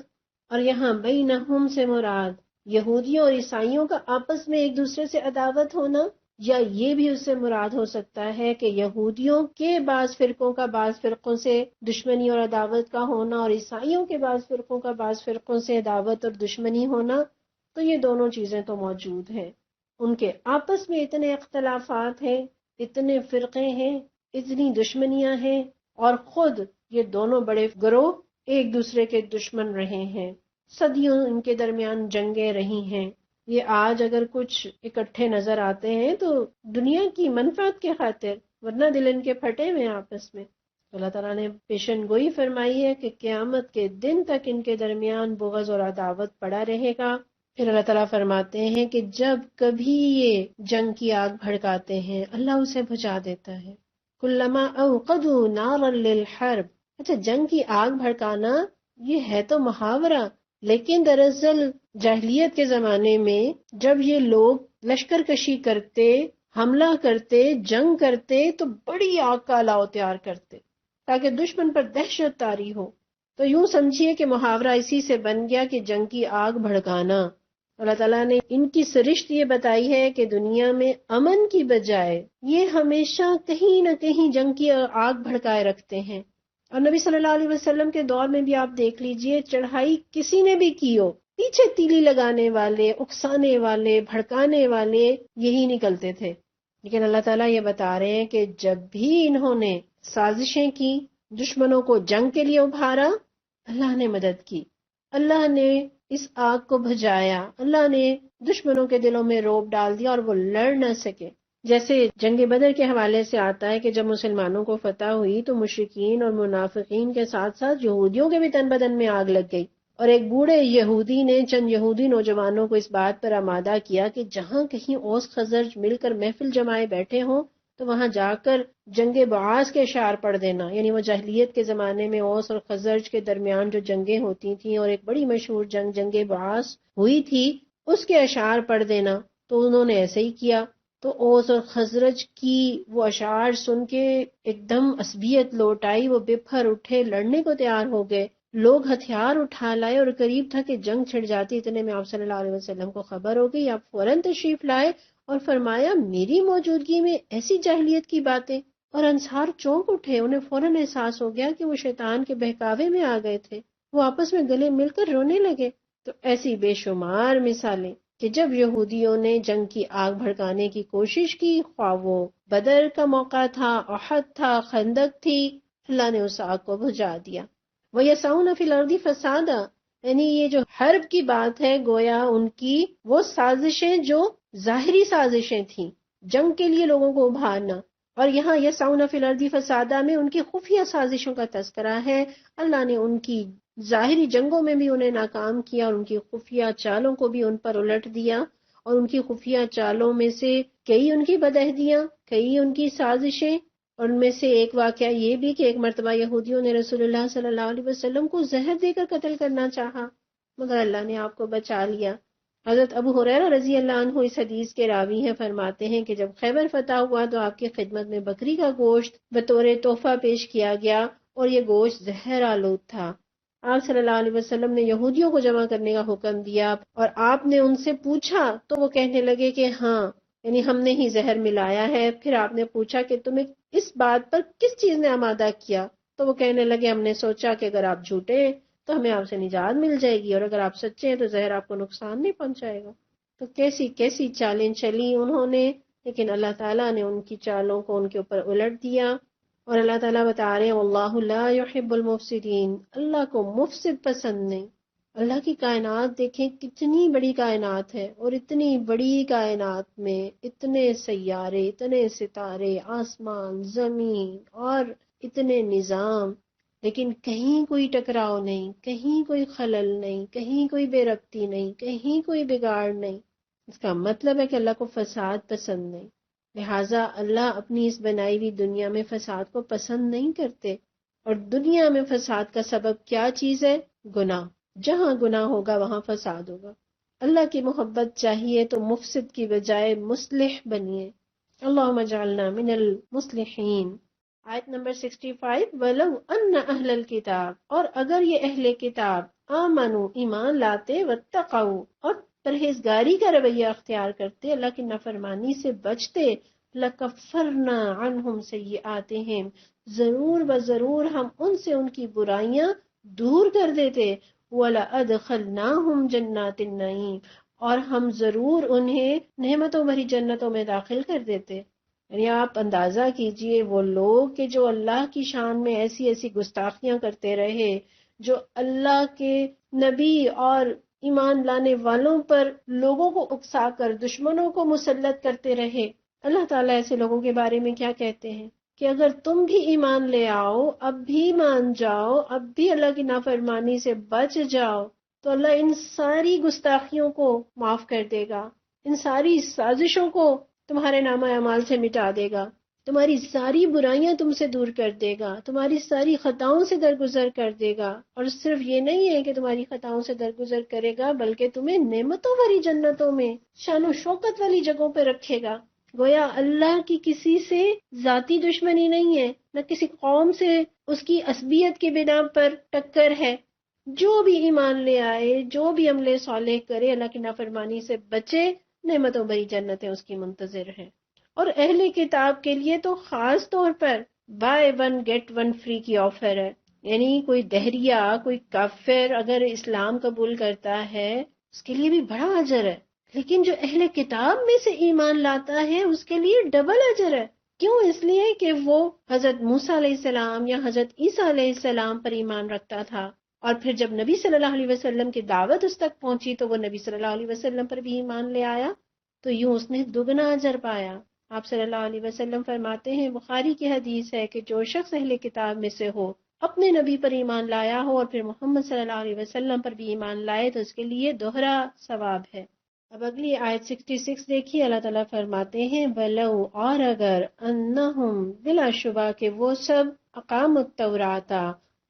اور یہاں بینہم سے مراد یہودیوں اور عیسائیوں کا آپس میں ایک دوسرے سے عداوت ہونا، یا یہ بھی اس سے مراد ہو سکتا ہے کہ یہودیوں کے بعض فرقوں کا بعض فرقوں سے دشمنی اور عداوت کا ہونا، اور عیسائیوں کے بعض فرقوں کا بعض فرقوں سے عداوت اور دشمنی ہونا۔ تو یہ دونوں چیزیں تو موجود ہیں، ان کے آپس میں اتنے اختلافات ہیں، اتنے فرقے ہیں، اتنی دشمنیاں ہیں، اور خود یہ دونوں بڑے گروہ ایک دوسرے کے دشمن رہے ہیں، صدیوں ان کے درمیان جنگیں رہی ہیں۔ یہ آج اگر کچھ اکٹھے نظر آتے ہیں تو دنیا کی منفعت کے خاطر، ورنہ دل ان کے پھٹے ہوئے آپس میں۔ اللہ تعالیٰ نے پیشن گوئی فرمائی ہے کہ قیامت کے دن تک ان کے درمیان بغض اور عداوت پڑا رہے گا۔ پھر اللہ تعالیٰ فرماتے ہیں کہ جب کبھی یہ جنگ کی آگ بھڑکاتے ہیں اللہ اسے بجھا دیتا ہے۔ کلما اوقدوا نارا للحرب، اچھا جنگ کی آگ بھڑکانا یہ ہے تو محاورہ، لیکن دراصل جاہلیت کے زمانے میں جب یہ لوگ لشکر کشی کرتے، حملہ کرتے، جنگ کرتے تو بڑی آگ کا الاؤ تیار کرتے تاکہ دشمن پر دہشت طاری ہو۔ تو یوں سمجھیے کہ محاورہ اسی سے بن گیا کہ جنگ کی آگ بھڑکانا۔ اللہ تعالیٰ نے ان کی سرشت یہ بتائی ہے کہ دنیا میں امن کی بجائے یہ ہمیشہ کہیں نہ کہیں جنگ کی آگ بھڑکائے رکھتے ہیں۔ اور نبی صلی اللہ علیہ وسلم کے دور میں بھی آپ دیکھ لیجئے، چڑھائی کسی نے بھی کی ہو، پیچھے تیلی لگانے والے، اکسانے والے، بھڑکانے والے یہی نکلتے تھے۔ لیکن اللہ تعالیٰ یہ بتا رہے ہیں کہ جب بھی انہوں نے سازشیں کی، دشمنوں کو جنگ کے لیے ابھارا، اللہ نے مدد کی، اللہ نے اس آگ کو بھجایا، اللہ نے دشمنوں کے دلوں میں رعب ڈال دیا اور وہ لڑ نہ سکے۔ جیسے جنگ بدر کے حوالے سے آتا ہے کہ جب مسلمانوں کو فتح ہوئی تو مشرکین اور منافقین کے ساتھ ساتھ یہودیوں کے بھی تن بدن میں آگ لگ گئی، اور ایک بوڑھے یہودی نے چند یہودی نوجوانوں کو اس بات پر آمادہ کیا کہ جہاں کہیں اوس خزرج مل کر محفل جمائے بیٹھے ہوں تو وہاں جا کر جنگ بعاث کے اشعار پڑھ دینا، یعنی وہ جاہلیت کے زمانے میں اوس اور خزرج کے درمیان جو جنگیں ہوتی تھیں اور ایک بڑی مشہور جنگ بعاث ہوئی تھی، اس کے اشعار پڑھ دینا۔ تو انہوں نے ایسے ہی کیا، تو اوس اور خزرج کی وہ اشعار سن کے ایک دم عصبیت لوٹ آئی، وہ بپھر اٹھے، لڑنے کو تیار ہو گئے، لوگ ہتھیار اٹھا لائے اور قریب تھا کہ جنگ چھڑ جاتی۔ اتنے میں آپ صلی اللہ علیہ وسلم کو خبر ہو گئی، آپ فوراً تشریف لائے اور فرمایا میری موجودگی میں ایسی جاہلیت کی باتیں، اور انصار چونک اٹھے، انہیں فوراً احساس ہو گیا کہ وہ شیطان کے بہکاوے میں آ گئے تھے، وہ آپس میں گلے مل کر رونے لگے۔ تو ایسی بے شمار مثالیں کہ جب یہودیوں نے جنگ کی آگ بھڑکانے کی کوشش کی، خواہ وہ بدر کا موقع تھا، احد تھا، خندق تھی، اللہ نے اس آگ کو بجھا دیا۔ وَيَسْعَوْنَ فِي الْأَرْضِ فَسَادًا، یعنی یہ جو حرب کی بات ہے، گویا ان کی وہ سازشیں جو ظاہری سازشیں تھیں، جنگ کے لیے لوگوں کو ابھارنا، اور یہاں یسعون فی الارض فسادا میں ان کی خفیہ سازشوں کا تذکرہ ہے۔ اللہ نے ان کی ظاہری جنگوں میں بھی انہیں ناکام کیا، اور ان کی خفیہ چالوں کو بھی ان پر الٹ دیا، اور ان کی خفیہ چالوں میں سے کئی ان کی بدعہدیاں، کئی ان کی سازشیں، اور ان میں سے ایک واقعہ یہ بھی کہ ایک مرتبہ یہودیوں نے رسول اللہ صلی اللہ علیہ وسلم کو زہر دے کر قتل کرنا چاہا، مگر اللہ نے آپ کو بچا لیا۔ حضرت ابو ہریرہ رضی اللہ عنہ اس حدیث کے راوی ہیں، فرماتے ہیں کہ جب خیبر فتح ہوا تو آپ کی خدمت میں بکری کا گوشت بطور تحفہ پیش کیا گیا، اور یہ گوشت زہر آلود تھا۔ آپ صلی اللہ علیہ وسلم نے یہودیوں کو جمع کرنے کا حکم دیا، اور آپ نے ان سے پوچھا تو وہ کہنے لگے کہ ہاں، یعنی ہم نے ہی زہر ملایا ہے۔ پھر آپ نے پوچھا کہ تمہیں اس بات پر کس چیز نے آمادہ کیا؟ تو وہ کہنے لگے ہم نے سوچا کہ اگر آپ جھوٹے ہیں تو ہمیں آپ سے نجات مل جائے گی، اور اگر آپ سچے ہیں تو زہر آپ کو نقصان نہیں پہنچائے گا۔ تو کیسی کیسی چالیں چلی انہوں نے، لیکن اللہ تعالیٰ نے ان کی چالوں کو ان کے اوپر الٹ دیا۔ اور اللہ تعالیٰ بتا رہے ہیں واللہ لا يحب المفسدین، اللہ کو مفسد پسند نہیں۔ اللہ کی کائنات دیکھیں، کتنی بڑی کائنات ہے، اور اتنی بڑی کائنات میں اتنے سیارے، اتنے ستارے، آسمان، زمین، اور اتنے نظام، لیکن کہیں کوئی ٹکراؤ نہیں، کہیں کوئی خلل نہیں، کہیں کوئی بے ربطی نہیں، کہیں کوئی بگاڑ نہیں۔ اس کا مطلب ہے کہ اللہ کو فساد پسند نہیں، لہٰذا اللہ اپنی اس بنائی ہوئی دنیا میں فساد کو پسند نہیں کرتے۔ اور دنیا میں فساد کا سبب کیا چیز ہے؟ گناہ۔ جہاں گناہ ہوگا وہاں فساد ہوگا۔ اللہ کی محبت چاہیے تو مفسد کی بجائے مصلح بنیے۔ اللہم اجعلنا من المصلحین۔ آیت نمبر 65، وَلَوْ أَنَّ أَهْلَ الْكِتَابِ، اور اگر یہ اہل کتاب آمنوا ایمان لاتے، واتقوا اور پرہیزگاری کا رویہ اختیار کرتے، اللہ کی نافرمانی سے بچتے، لَكَفَّرْنَا عَنْهُمْ سَيِّئَاتِهِمْ، ضرور بضرور ہم ان سے ان کی برائیاں دور کر دیتے، وَلَأَدْخَلْنَاهُمْ جَنَّاتِ النَّعِيمِ، اور ہم ضرور انہیں نعمتوں بھری جنتوں میں داخل کر دیتے۔ یعنی آپ اندازہ کیجئے وہ لوگ کہ جو اللہ کی شان میں ایسی ایسی گستاخیاں کرتے رہے، جو اللہ کے نبی اور ایمان لانے والوں پر لوگوں کو اکسا کر دشمنوں کو مسلط کرتے رہے۔ اللہ تعالیٰ ایسے لوگوں کے بارے میں کیا کہتے ہیں کہ اگر تم بھی ایمان لے آؤ، اب بھی مان جاؤ، اب بھی اللہ کی نافرمانی سے بچ جاؤ، تو اللہ ان ساری گستاخیوں کو معاف کر دے گا، ان ساری سازشوں کو تمہارے نامہ اعمال سے مٹا دے گا، تمہاری ساری برائیاں تم سے دور کر دے گا، تمہاری ساری خطاؤں سے درگزر کر دے گا۔ اور صرف یہ نہیں ہے کہ تمہاری خطاؤں سے درگزر کرے گا، بلکہ تمہیں نعمتوں بھری جنتوں میں شان و شوکت والی جگہوں پہ رکھے گا۔ گویا اللہ کی کسی سے ذاتی دشمنی نہیں ہے، نہ کسی قوم سے اس کی عصبیت کی بنا پر ٹکر ہے۔ جو بھی ایمان لے آئے، جو بھی عمل صالح کرے، اللہ کی نافرمانی سے بچے، نعمتوں بھری جنتیں اس کی منتظر ہیں۔ اور اہل کتاب کے لیے تو خاص طور پر buy one get one free کی آفر ہے، یعنی کوئی دہریہ، کوئی کافر اگر اسلام قبول کرتا ہے اس کے لیے بھی بڑا اجر ہے، لیکن جو اہل کتاب میں سے ایمان لاتا ہے اس کے لیے ڈبل اجر ہے۔ کیوں؟ اس لیے کہ وہ حضرت موسیٰ علیہ السلام یا حضرت عیسیٰ علیہ السلام پر ایمان رکھتا تھا، اور پھر جب نبی صلی اللہ علیہ وسلم کی دعوت اس تک پہنچی تو وہ نبی صلی اللہ علیہ وسلم پر بھی ایمان لے آیا، تو یوں اس نے دگنا اجر پایا۔ آپ صلی اللہ علیہ وسلم فرماتے ہیں، بخاری کی حدیث ہے کہ جو شخص اہل کتاب میں سے ہو، اپنے نبی پر ایمان لایا ہو اور پھر محمد صلی اللہ علیہ وسلم پر بھی ایمان لائے، تو اس کے لیے دوہرا ثواب ہے۔ اب اگلی آیت 66 دیکھیے، اللہ تعالیٰ فرماتے ہیں بلو، اور اگر انہم، بلا شبہ کہ وہ سب اقاموا التوراۃ،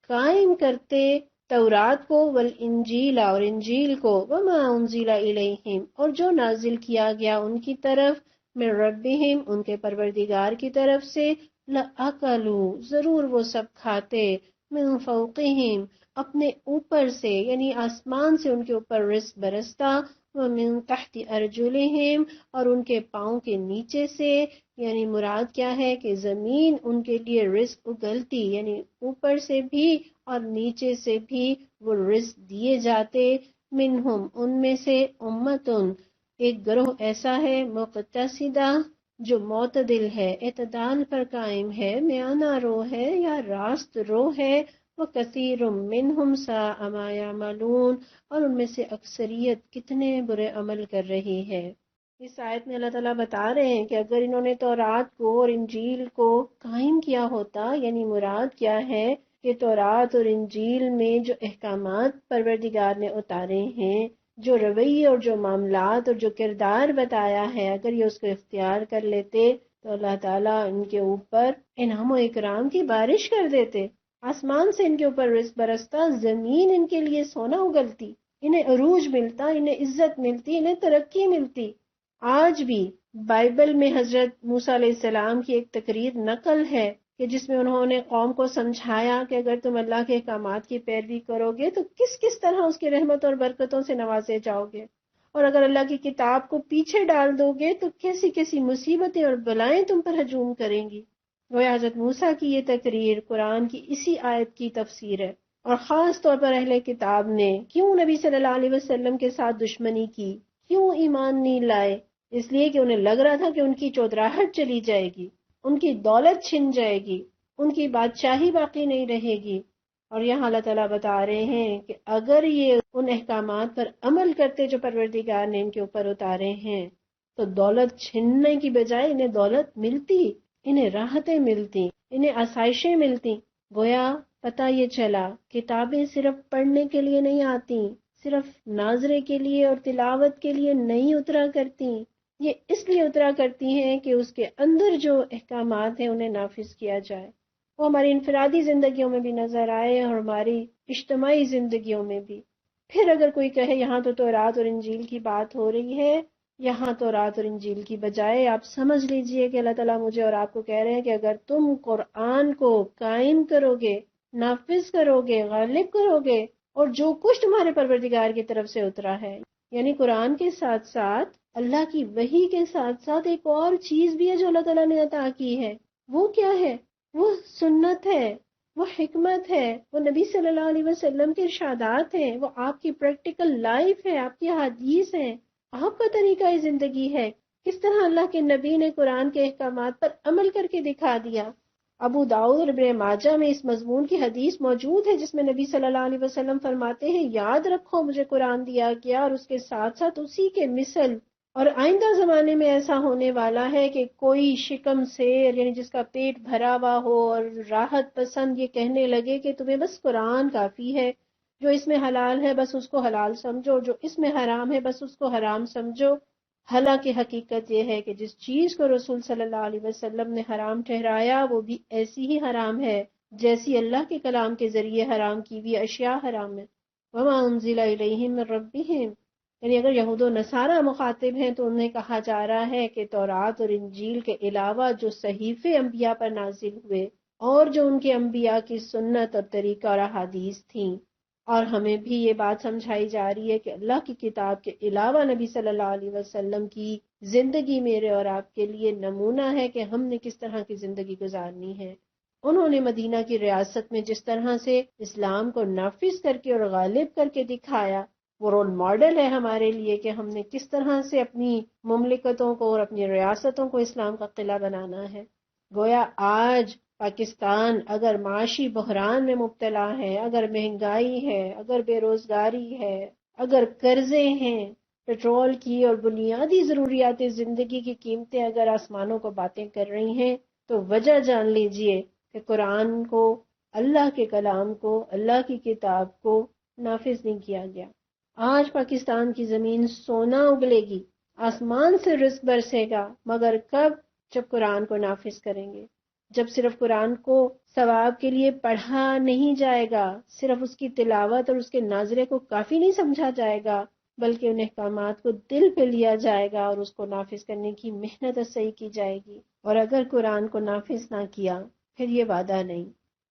قائم کرتے تورات کو، والانجیل اور انجیل کو، وما انزل الیہم اور جو نازل کیا گیا ان کی طرف، من ربہم ان کے پروردگار کی طرف سے، لَأَكَلُوا ضرور وہ سب کھاتے، من فوقہم اپنے اوپر سے یعنی آسمان سے ان کے اوپر رزق برستا، ومن تحت ارجلہم اور ان کے پاؤں کے نیچے سے، یعنی مراد کیا ہے کہ زمین ان کے لیے رزق اگلتی، یعنی اوپر سے بھی اور نیچے سے بھی وہ رزق دیے جاتے، منہم ان میں سے امتن ایک گروہ ایسا ہے، مقتصدہ جو معتدل ہے، اعتدال پر قائم ہے، میانہ رو ہے یا راست رو ہے، وَكَثِيرٌ مِّنْهُمْ سَاءَ مَا يَعْمَلُونَ اور ان میں سے اکثریت کتنے برے عمل کر رہی ہے۔ اس آیت میں اللہ تعالیٰ بتا رہے ہیں کہ اگر انہوں نے تورات کو اور انجیل کو قائم کیا ہوتا، یعنی مراد کیا ہے کہ تورات اور انجیل میں جو احکامات پروردگار نے اتارے ہیں، جو رویے اور جو معاملات اور جو کردار بتایا ہے، اگر یہ اس کو اختیار کر لیتے تو اللہ تعالیٰ ان کے اوپر انعام و اکرام کی بارش کر دیتے، آسمان سے ان کے اوپر رزق برستا، زمین ان کے لیے سونا اگلتی، انہیں عروج ملتا، انہیں عزت ملتی، انہیں ترقی ملتی۔ آج بھی بائبل میں حضرت موسیٰ علیہ السلام کی ایک تقریر نقل ہے کہ جس میں انہوں نے قوم کو سمجھایا کہ اگر تم اللہ کے احکامات کی پیروی کرو گے تو کس کس طرح اس کی رحمت اور برکتوں سے نوازے جاؤ گے، اور اگر اللہ کی کتاب کو پیچھے ڈال دو گے تو کیسی کیسی مصیبتیں اور بلائیں تم پر ہجوم کریں گی۔ گویا حضرت موسیٰ کی یہ تقریر قرآن کی اسی آیت کی تفسیر ہے، اور خاص طور پر اہل کتاب نے کیوں نبی صلی اللہ علیہ وسلم کے ساتھ دشمنی کی، کیوں ایمان نہیں لائے، اس لیے کہ انہیں لگ رہا تھا کہ ان کی چودراہٹ چلی جائے گی، ان کی دولت چھن جائے گی، ان کی بادشاہی باقی نہیں رہے گی۔ اور یہاں اللہ تعالیٰ بتا رہے ہیں کہ اگر یہ ان احکامات پر عمل کرتے جو پروردگار نے ان کے اوپر اتارے ہیں تو دولت چھننے کی بجائے انہیں دولت ملتی، انہیں راحتیں ملتی، انہیں آسائشیں ملتی۔ گویا پتہ یہ چلا کتابیں صرف پڑھنے کے لیے نہیں آتی، صرف ناظرے کے لیے اور تلاوت کے لیے نہیں اترا کرتی، یہ اس لیے اترا کرتی ہیں کہ اس کے اندر جو احکامات ہیں انہیں نافذ کیا جائے، وہ ہماری انفرادی زندگیوں میں بھی نظر آئے اور ہماری اجتماعی زندگیوں میں بھی۔ پھر اگر کوئی کہے یہاں تو تورات اور انجیل کی بات ہو رہی ہے، یہاں تورات اور انجیل کی بجائے آپ سمجھ لیجئے کہ اللہ تعالیٰ مجھے اور آپ کو کہہ رہے ہیں کہ اگر تم قرآن کو قائم کرو گے، نافذ کرو گے، غالب کرو گے، اور جو کچھ تمہارے پروردگار کی طرف سے اترا ہے، یعنی قرآن کے ساتھ ساتھ اللہ کی وحی کے ساتھ ساتھ ایک اور چیز بھی ہے جو اللہ تعالیٰ نے عطا کی ہے، وہ کیا ہے؟ وہ سنت ہے، وہ حکمت ہے، وہ نبی صلی اللہ علیہ وسلم کے ارشادات ہیں، وہ آپ کی پریکٹیکل لائف ہے، آپ کی حدیث ہیں، آپ کا طریقہ زندگی ہے، کس طرح اللہ کے نبی نے قرآن کے احکامات پر عمل کر کے دکھا دیا۔ ابو داؤد اور ابن ماجہ میں اس مضمون کی حدیث موجود ہے جس میں نبی صلی اللہ علیہ وسلم فرماتے ہیں یاد رکھو مجھے قرآن دیا گیا اور اس کے ساتھ ساتھ اسی کے مثل، اور آئندہ زمانے میں ایسا ہونے والا ہے کہ کوئی شکم سیر یعنی جس کا پیٹ بھرا ہوا ہو اور راحت پسند یہ کہنے لگے کہ تمہیں بس قرآن کافی ہے، جو اس میں حلال ہے بس اس کو حلال سمجھو، جو اس میں حرام ہے بس اس کو حرام سمجھو۔ حالانکہ حقیقت یہ ہے کہ جس چیز کو رسول صلی اللہ علیہ وسلم نے حرام ٹھہرایا وہ بھی ایسی ہی حرام ہے جیسی اللہ کے کلام کے ذریعے حرام کی ہوئی اشیاء حرام ہے۔ وما انزل الیہم من ربہم، یعنی اگر یہود و نصارہ مخاطب ہیں تو انہیں کہا جا رہا ہے کہ تورات اور انجیل کے علاوہ جو صحیفے انبیاء پر نازل ہوئے اور جو ان کے انبیاء کی سنت اور طریقہ اور احادیث تھیں، اور ہمیں بھی یہ بات سمجھائی جا رہی ہے کہ اللہ کی کتاب کے علاوہ نبی صلی اللہ علیہ وسلم کی زندگی میرے اور آپ کے لیے نمونہ ہے کہ ہم نے کس طرح کی زندگی گزارنی ہے۔ انہوں نے مدینہ کی ریاست میں جس طرح سے اسلام کو نافذ کر کے اور غالب کر کے دکھایا، وہ رول ماڈل ہے ہمارے لیے کہ ہم نے کس طرح سے اپنی مملکتوں کو اور اپنی ریاستوں کو اسلام کا قلعہ بنانا ہے۔ گویا آج پاکستان اگر معاشی بحران میں مبتلا ہے، اگر مہنگائی ہے، اگر بے روزگاری ہے، اگر قرضے ہیں، پیٹرول کی اور بنیادی ضروریات زندگی کی قیمتیں اگر آسمانوں کو باتیں کر رہی ہیں تو وجہ جان لیجئے کہ قرآن کو، اللہ کے کلام کو، اللہ کی کتاب کو نافذ نہیں کیا گیا۔ آج پاکستان کی زمین سونا اگلے گی، آسمان سے رزق برسے گا، مگر کب؟ جب قرآن کو نافذ کریں گے، جب صرف قرآن کو ثواب کے لیے پڑھا نہیں جائے گا، صرف اس کی تلاوت اور اس کے ناظرے کو کافی نہیں سمجھا جائے گا، بلکہ ان احکامات کو دل پہ لیا جائے گا اور اس کو نافذ کرنے کی محنت صحیح کی جائے گی۔ اور اگر قرآن کو نافذ نہ کیا پھر یہ وعدہ نہیں،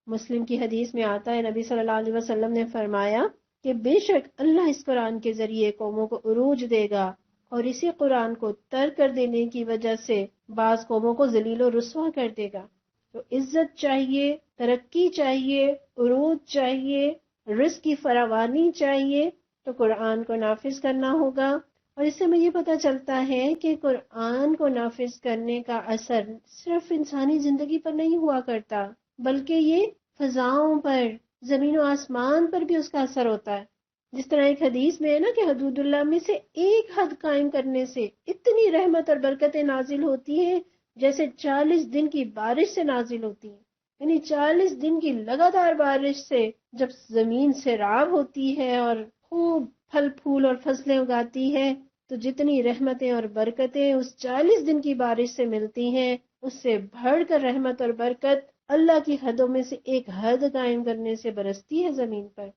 مسلم کی حدیث میں آتا ہے، نبی صلی اللہ علیہ وسلم نے فرمایا کہ بے شک اللہ اس قرآن کے ذریعے قوموں کو عروج دے گا، اور اسی قرآن کو ترک کر دینے کی وجہ سے بعض قوموں کو ذلیل و رسوا کر دے گا۔ تو عزت چاہیے، ترقی چاہیے، عروج چاہیے، رزق کی فراوانی چاہیے، تو قرآن کو نافذ کرنا ہوگا۔ اور اس سے ہمیں یہ پتہ چلتا ہے کہ قرآن کو نافذ کرنے کا اثر صرف انسانی زندگی پر نہیں ہوا کرتا، بلکہ یہ فضاؤں پر، زمین و آسمان پر بھی اس کا اثر ہوتا ہے۔ جس طرح ایک حدیث میں ہے نا کہ حدود اللہ میں سے ایک حد قائم کرنے سے اتنی رحمت اور برکتیں نازل ہوتی ہیں جیسے 40 دن کی بارش سے نازل ہوتی ہیں۔ یعنی 40 دن کی لگاتار بارش سے جب زمین سیراب ہوتی ہے اور خوب پھل پھول اور فصلیں اگاتی ہے، تو جتنی رحمتیں اور برکتیں اس 40 دن کی بارش سے ملتی ہیں، اس سے بڑھ کر رحمت اور برکت اللہ کی حدوں میں سے ایک حد قائم کرنے سے برستی ہے زمین پر۔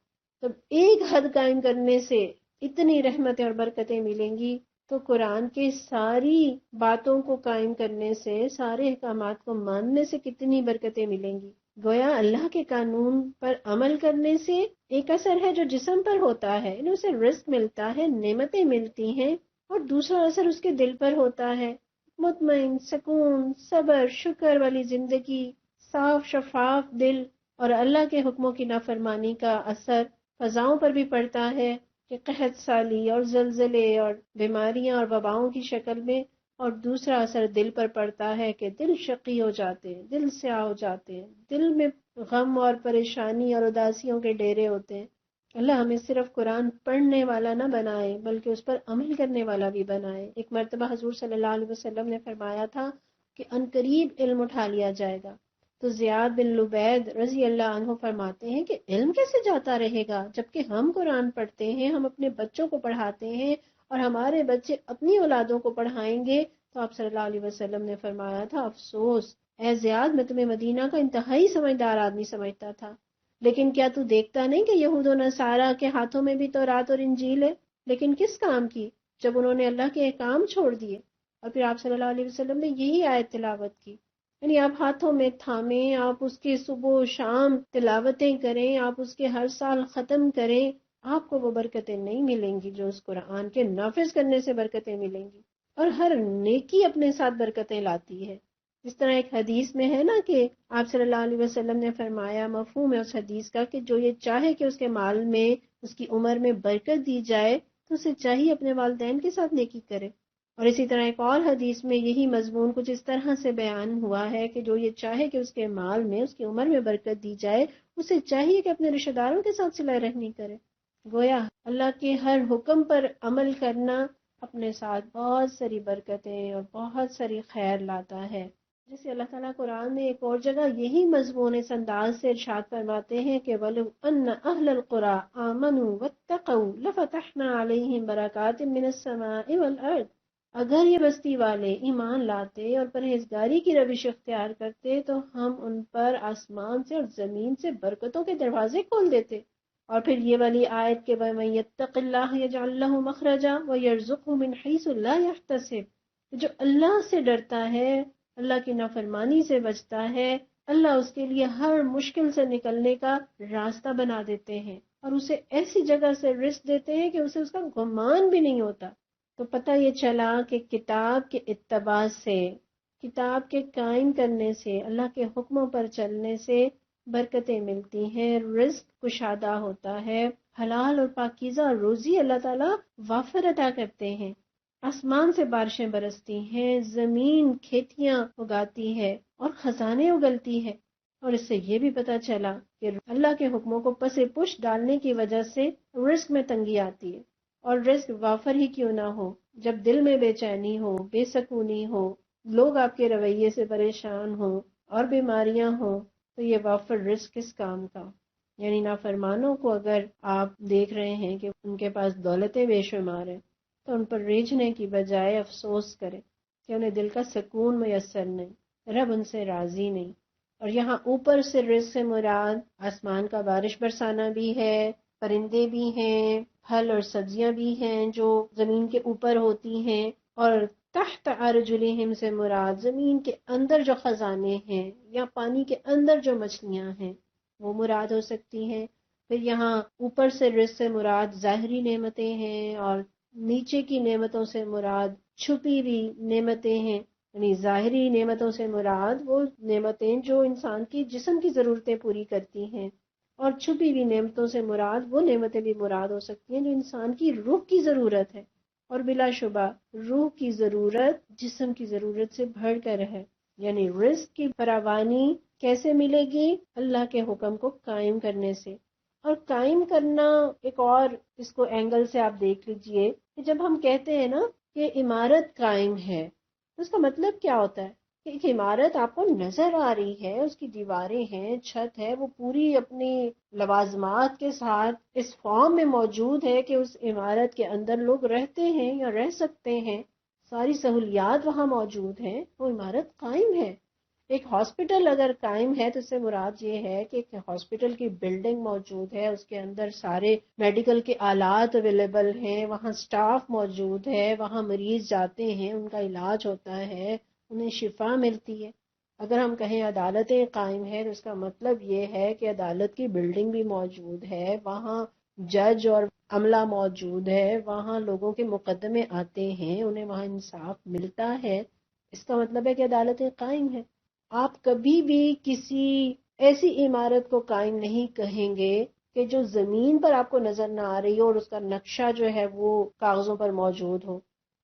تب ایک حد قائم کرنے سے اتنی رحمتیں اور برکتیں ملیں گی، تو قرآن کے ساری باتوں کو قائم کرنے سے، سارے احکامات کو ماننے سے کتنی برکتیں ملیں گی۔ گویا اللہ کے قانون پر عمل کرنے سے ایک اثر ہے جو جسم پر ہوتا ہے، یعنی اسے رزق ملتا ہے، نعمتیں ملتی ہیں، اور دوسرا اثر اس کے دل پر ہوتا ہے، مطمئن، سکون، صبر، شکر والی زندگی، صاف شفاف دل۔ اور اللہ کے حکموں کی نافرمانی کا اثر فضاؤں پر بھی پڑتا ہے کہ قحط سالی اور زلزلے اور بیماریاں اور وباؤں کی شکل میں، اور دوسرا اثر دل پر پڑتا ہے کہ دل شقی ہو جاتے ہیں، دل سیاہ ہو جاتے ہیں، دل میں غم اور پریشانی اور اداسیوں کے ڈیرے ہوتے ہیں۔ اللہ ہمیں صرف قرآن پڑھنے والا نہ بنائے بلکہ اس پر عمل کرنے والا بھی بنائے۔ ایک مرتبہ حضور صلی اللہ علیہ وسلم نے فرمایا تھا کہ عنقریب علم اٹھا لیا جائے گا، تو زیاد بن لبید رضی اللہ عنہ فرماتے ہیں کہ علم کیسے جاتا رہے گا جبکہ ہم قرآن پڑھتے ہیں، ہم اپنے بچوں کو پڑھاتے ہیں، اور ہمارے بچے اپنی اولادوں کو پڑھائیں گے۔ تو آپ صلی اللہ علیہ وسلم نے فرمایا تھا، افسوس اے زیاد، میں تمہیں مدینہ کا انتہائی سمجھدار آدمی سمجھتا تھا، لیکن کیا تو دیکھتا نہیں کہ یہود و نصارہ کے ہاتھوں میں بھی تورات اور انجیل ہے، لیکن کس کام کی؟ جب انہوں نے اللہ کے احکام چھوڑ دیے۔ اور پھر آپ صلی اللہ علیہ وسلم نے یہی آیت تلاوت کی، یعنی آپ ہاتھوں میں تھامیں، آپ اس کے صبح و شام تلاوتیں کریں، آپ اس کے ہر سال ختم کریں، آپ کو وہ برکتیں نہیں ملیں گی جو اس قرآن کے نافذ کرنے سے برکتیں ملیں گی۔ اور ہر نیکی اپنے ساتھ برکتیں لاتی ہے۔ جس طرح ایک حدیث میں ہے نا کہ آپ صلی اللہ علیہ وسلم نے فرمایا، مفہوم ہے اس حدیث کا کہ جو یہ چاہے کہ اس کے مال میں، اس کی عمر میں برکت دی جائے، تو اسے چاہیے اپنے والدین کے ساتھ نیکی کرے۔ اور اسی طرح ایک اور حدیث میں یہی مضمون کچھ اس طرح سے بیان ہوا ہے کہ جو یہ چاہے کہ اس کے مال میں، اس کی عمر میں برکت دی جائے، اسے چاہیے کہ اپنے رشتہ داروں کے ساتھ صلہ رحمی کرے۔ گویا اللہ کے ہر حکم پر عمل کرنا اپنے ساتھ بہت ساری برکتیں اور بہت ساری خیر لاتا ہے۔ جیسے اللہ تعالیٰ قرآن میں ایک اور جگہ یہی مضمون اس انداز سے ارشاد فرماتے ہیں کہ وَلَوْ أَنَّ أَهْلَ الْقُرَىٰ آمَنُوا وَاتَّقَوْا لَفَتَحْنَا عَلَيْهِمْ بَرَكَاتٍ مِّنَ السَّمَاءِ وَالْأَرْضِ۔ اگر یہ بستی والے ایمان لاتے اور پرہیزگاری کی روش اختیار کرتے تو ہم ان پر آسمان سے اور زمین سے برکتوں کے دروازے کھول دیتے۔ اور پھر یہ والی آیت کہ وَمَن يَتَّقِ اللَّهَ يَجْعَل لَّهُ مَخْرَجًا وَيَرْزُقْهُ مِنْ حَيْثُ لَا يَحْتَسِبُ، جو اللہ سے ڈرتا ہے، اللہ کی نافرمانی سے بچتا ہے، اللہ اس کے لیے ہر مشکل سے نکلنے کا راستہ بنا دیتے ہیں، اور اسے ایسی جگہ سے رزق دیتے ہیں کہ اسے اس کا گمان بھی نہیں ہوتا۔ تو پتہ یہ چلا کہ کتاب کے اتباع سے، کتاب کے قائم کرنے سے، اللہ کے حکموں پر چلنے سے برکتیں ملتی ہیں، رزق کشادہ ہوتا ہے، حلال اور پاکیزہ روزی اللہ تعالیٰ وافر عطا کرتے ہیں، آسمان سے بارشیں برستی ہیں، زمین کھیتیاں اگاتی ہے اور خزانے اگلتی ہے۔ اور اس سے یہ بھی پتہ چلا کہ اللہ کے حکموں کو پس پش ڈالنے کی وجہ سے رزق میں تنگی آتی ہے، اور رزق وافر ہی کیوں نہ ہو، جب دل میں بے چینی ہو، بے سکونی ہو، لوگ آپ کے رویے سے پریشان ہوں اور بیماریاں ہوں، تو یہ وافر رزق کس کام کا؟ یعنی نافرمانوں کو اگر آپ دیکھ رہے ہیں کہ ان کے پاس دولتیں بے شمار ہیں، تو ان پر ریجھنے کی بجائے افسوس کریں کہ انہیں دل کا سکون میسر نہیں، رب ان سے راضی نہیں۔ اور یہاں اوپر سے رزق سے مراد آسمان کا بارش برسانا بھی ہے، پرندے بھی ہیں، پھل اور سبزیاں بھی ہیں جو زمین کے اوپر ہوتی ہیں، اور تحت ارجلہم سے مراد زمین کے اندر جو خزانے ہیں یا پانی کے اندر جو مچھلیاں ہیں۔ وہ مراد ہو سکتی ہیں۔ پھر یہاں اوپر سے رزق سے مراد ظاہری نعمتیں ہیں، اور نیچے کی نعمتوں سے مراد چھپی ہوئی نعمتیں ہیں۔ یعنی ظاہری نعمتوں سے مراد وہ نعمتیں جو انسان کی جسم کی ضرورتیں پوری کرتی ہیں، اور چھپی ہوئی نعمتوں سے مراد وہ نعمتیں بھی مراد ہو سکتی ہیں جو انسان کی روح کی ضرورت ہے، اور بلا شبہ روح کی ضرورت جسم کی ضرورت سے بڑھ کر ہے۔ یعنی رزق کی فراوانی کیسے ملے گی؟ اللہ کے حکم کو قائم کرنے سے۔ اور قائم کرنا ایک اور اس کو اینگل سے آپ دیکھ لیجئے کہ جب ہم کہتے ہیں نا کہ عمارت قائم ہے، تو اس کا مطلب کیا ہوتا ہے؟ کہ ایک عمارت آپ کو نظر آ رہی ہے، اس کی دیواریں ہیں، چھت ہے، وہ پوری اپنی لوازمات کے ساتھ اس فارم میں موجود ہے کہ اس عمارت کے اندر لوگ رہتے ہیں یا رہ سکتے ہیں، ساری سہولیات وہاں موجود ہیں، وہ عمارت قائم ہے۔ ایک ہاسپٹل اگر قائم ہے تو اس سے مراد یہ ہے کہ ایک ہاسپٹل کی بلڈنگ موجود ہے، اس کے اندر سارے میڈیکل کے آلات اویلیبل ہیں، وہاں سٹاف موجود ہے، وہاں مریض جاتے ہیں، ان کا علاج ہوتا ہے، انہیں شفا ملتی ہے۔ اگر ہم کہیں عدالتیں قائم ہے تو اس کا مطلب یہ ہے کہ عدالت کی بلڈنگ بھی موجود ہے، وہاں جج اور عملہ موجود ہے، وہاں لوگوں کے مقدمے آتے ہیں، انہیں وہاں انصاف ملتا ہے۔ اس کا مطلب ہے کہ عدالتیں قائم ہیں۔ آپ کبھی بھی کسی ایسی عمارت کو قائم نہیں کہیں گے کہ جو زمین پر آپ کو نظر نہ آ رہی ہو اور اس کا نقشہ جو ہے وہ کاغذوں پر موجود ہو۔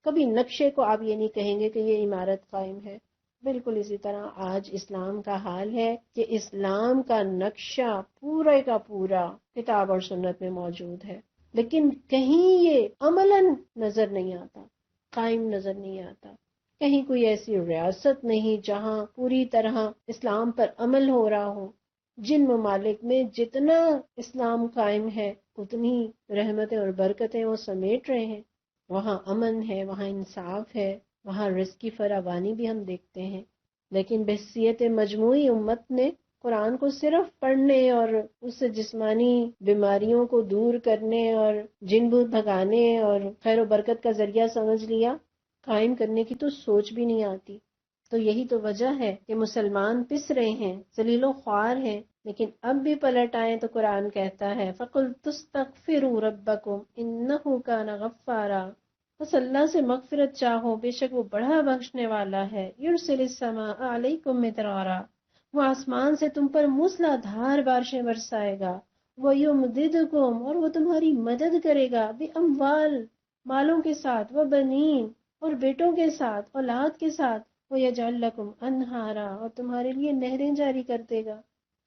کبھی نقشے کو آپ یہ نہیں کہیں گے کہ یہ عمارت قائم ہے۔ بالکل اسی طرح آج اسلام کا حال ہے کہ اسلام کا نقشہ پورے کا پورا کتاب اور سنت میں موجود ہے، لیکن کہیں یہ عملاً نظر نہیں آتا، قائم نظر نہیں آتا۔ کہیں کوئی ایسی ریاست نہیں جہاں پوری طرح اسلام پر عمل ہو رہا ہو۔ جن ممالک میں جتنا اسلام قائم ہے اتنی رحمتیں اور برکتیں وہ سمیٹ رہے ہیں، وہاں امن ہے، وہاں انصاف ہے، وہاں رزق کی فراوانی بھی ہم دیکھتے ہیں۔ لیکن بحیثیت مجموعی امت نے قرآن کو صرف پڑھنے اور اس سے جسمانی بیماریوں کو دور کرنے اور جن بھوت بھگانے اور خیر و برکت کا ذریعہ سمجھ لیا، قائم کرنے کی تو سوچ بھی نہیں آتی۔ تو یہی تو وجہ ہے کہ مسلمان پس رہے ہیں، ذلیل و خوار ہیں۔ لیکن اب بھی پلٹ آئیں تو قرآن کہتا ہے فَقُلْتُ اسْتَغْفِرُوا رَبَّكُمْ إِنَّهُ كَانَ غَفَّارًا، بس اللہ سے مغفرت چاہو، بے شک وہ بڑا بخشنے والا ہے۔ يُرْسِلِ السَّمَاءَ عَلَيْكُمْ مِدْرَارًا، وہ آسمان سے تم پر موسلا دھار بارشیں برسائے گا۔ وَيُمْدِدْكُمْ، اور وہ تمہاری مدد کرے گا، بِأَمْوَالٍ، مالوں کے ساتھ، وَبَنِينَ، اور بیٹوں کے ساتھ، اولاد کے ساتھ، وَيَجْعَلْ لَكُمْ أَنْهَارًا، اور تمہارے لیے نہریں جاری کر دے گا۔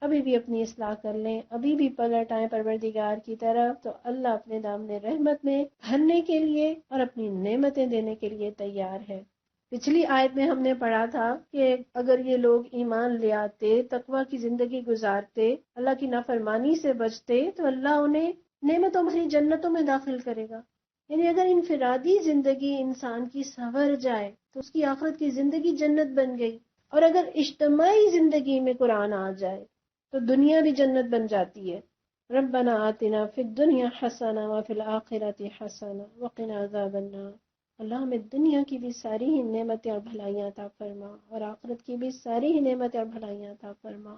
ابھی بھی اپنی اصلاح کر لیں، ابھی بھی پلٹ آئیں پروردگار کی طرف، تو اللہ اپنے دامن رحمت میں بھرنے کے لیے اور اپنی نعمتیں دینے کے لیے تیار ہے۔ پچھلی آیت میں ہم نے پڑھا تھا کہ اگر یہ لوگ ایمان لے آتے، تقوی کی زندگی گزارتے، اللہ کی نافرمانی سے بچتے، تو اللہ انہیں نعمتوں بھری جنتوں میں داخل کرے گا۔ یعنی اگر انفرادی زندگی انسان کی سنور جائے تو اس کی آخرت کی زندگی جنت بن گئی، اور اگر اجتماعی زندگی میں قرآن آ جائے تو دنیا بھی جنت بن جاتی ہے۔ ربنا آتنا فی الدنیا حسنہ وفی الآخرۃ حسنہ وقنا عذاب النار، اللہ ہمیں دنیا کی بھی ساری ہی نعمتیں اور بھلائیاں عطا فرما، اور آخرت کی بھی ساری ہی نعمتیں اور بھلائیاں عطا فرما۔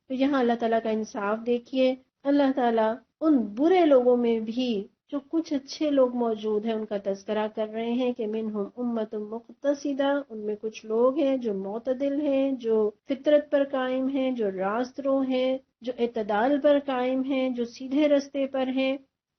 تو یہاں اللہ تعالیٰ کا انصاف دیکھیے، اللہ تعالیٰ ان برے لوگوں میں بھی جو کچھ اچھے لوگ موجود ہیں ان کا تذکرہ کر رہے ہیں کہ منہم امت مقتصدہ، ان میں کچھ لوگ ہیں جو معتدل ہیں، جو فطرت پر قائم ہیں، جو راست رو ہیں، جو اعتدال پر قائم ہیں، جو سیدھے رستے پر ہیں۔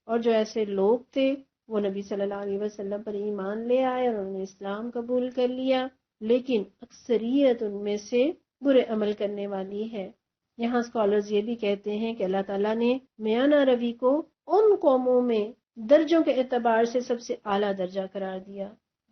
اور جو ایسے لوگ تھے وہ نبی صلی اللہ علیہ وسلم پر ایمان لے آئے اور انہوں نے اسلام قبول کر لیا، لیکن اکثریت ان میں سے برے عمل کرنے والی ہے۔ یہاں اسکالرز یہ بھی کہتے ہیں کہ اللہ تعالیٰ نے میانہ روی کو ان قوموں میں درجوں کے اعتبار سے سب سے اعلیٰ درجہ قرار دیا،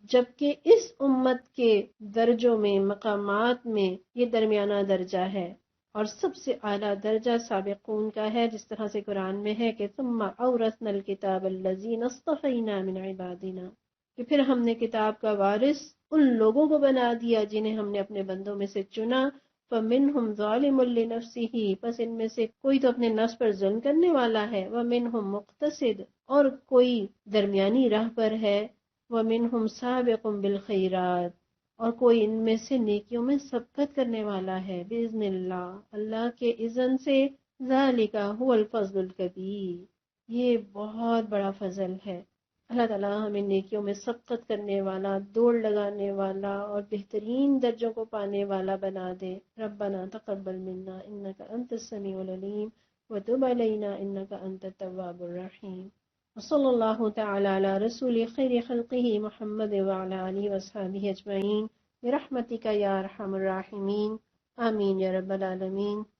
جبکہ اس امت کے درجوں میں، مقامات میں یہ درمیانہ درجہ ہے، اور سب سے اعلیٰ درجہ سابقون کا ہے، جس طرح سے قرآن میں ہے کہ ثم اورثنا الکتاب الذین اصطفینا من عبادنا، کہ پھر ہم نے کتاب کا وارث ان لوگوں کو بنا دیا جنہیں ہم نے اپنے بندوں میں سے چنا۔ فَمِنْهُمْ ظَالِمٌ لِنَفْسِهِ، پس ان میں سے کوئی تو اپنے نفس پر ظلم کرنے والا ہے، وَمِنْهُمْ مُقْتَصِدٌ، اور کوئی درمیانی راہ پر ہے، وَمِنْهُمْ سَابِقٌ بِالْخَيْرَاتِ، اور کوئی ان میں سے نیکیوں میں سبقت کرنے والا ہے، بِإِذْنِ اللہ، اللہ کے اذن سے، ذالک هو الفضل الکبیر، یہ بہت بڑا فضل ہے۔ اللہ تعالیٰ ہمیں نیکیوں میں سبقت کرنے والا، دوڑ لگانے والا اور بہترین درجوں کو پانے والا بنا دے۔ ربنا تقبل منا انک انت السمیع العلیم وتب علینا انک انت التواب الرحیم۔ وصلی اللہ تعالی علی رسول خیر خلقہ محمد وعلی آلہ وصحبہ اجمعین برحمتک یا ارحم الراحمین، آمین یا رب العالمین۔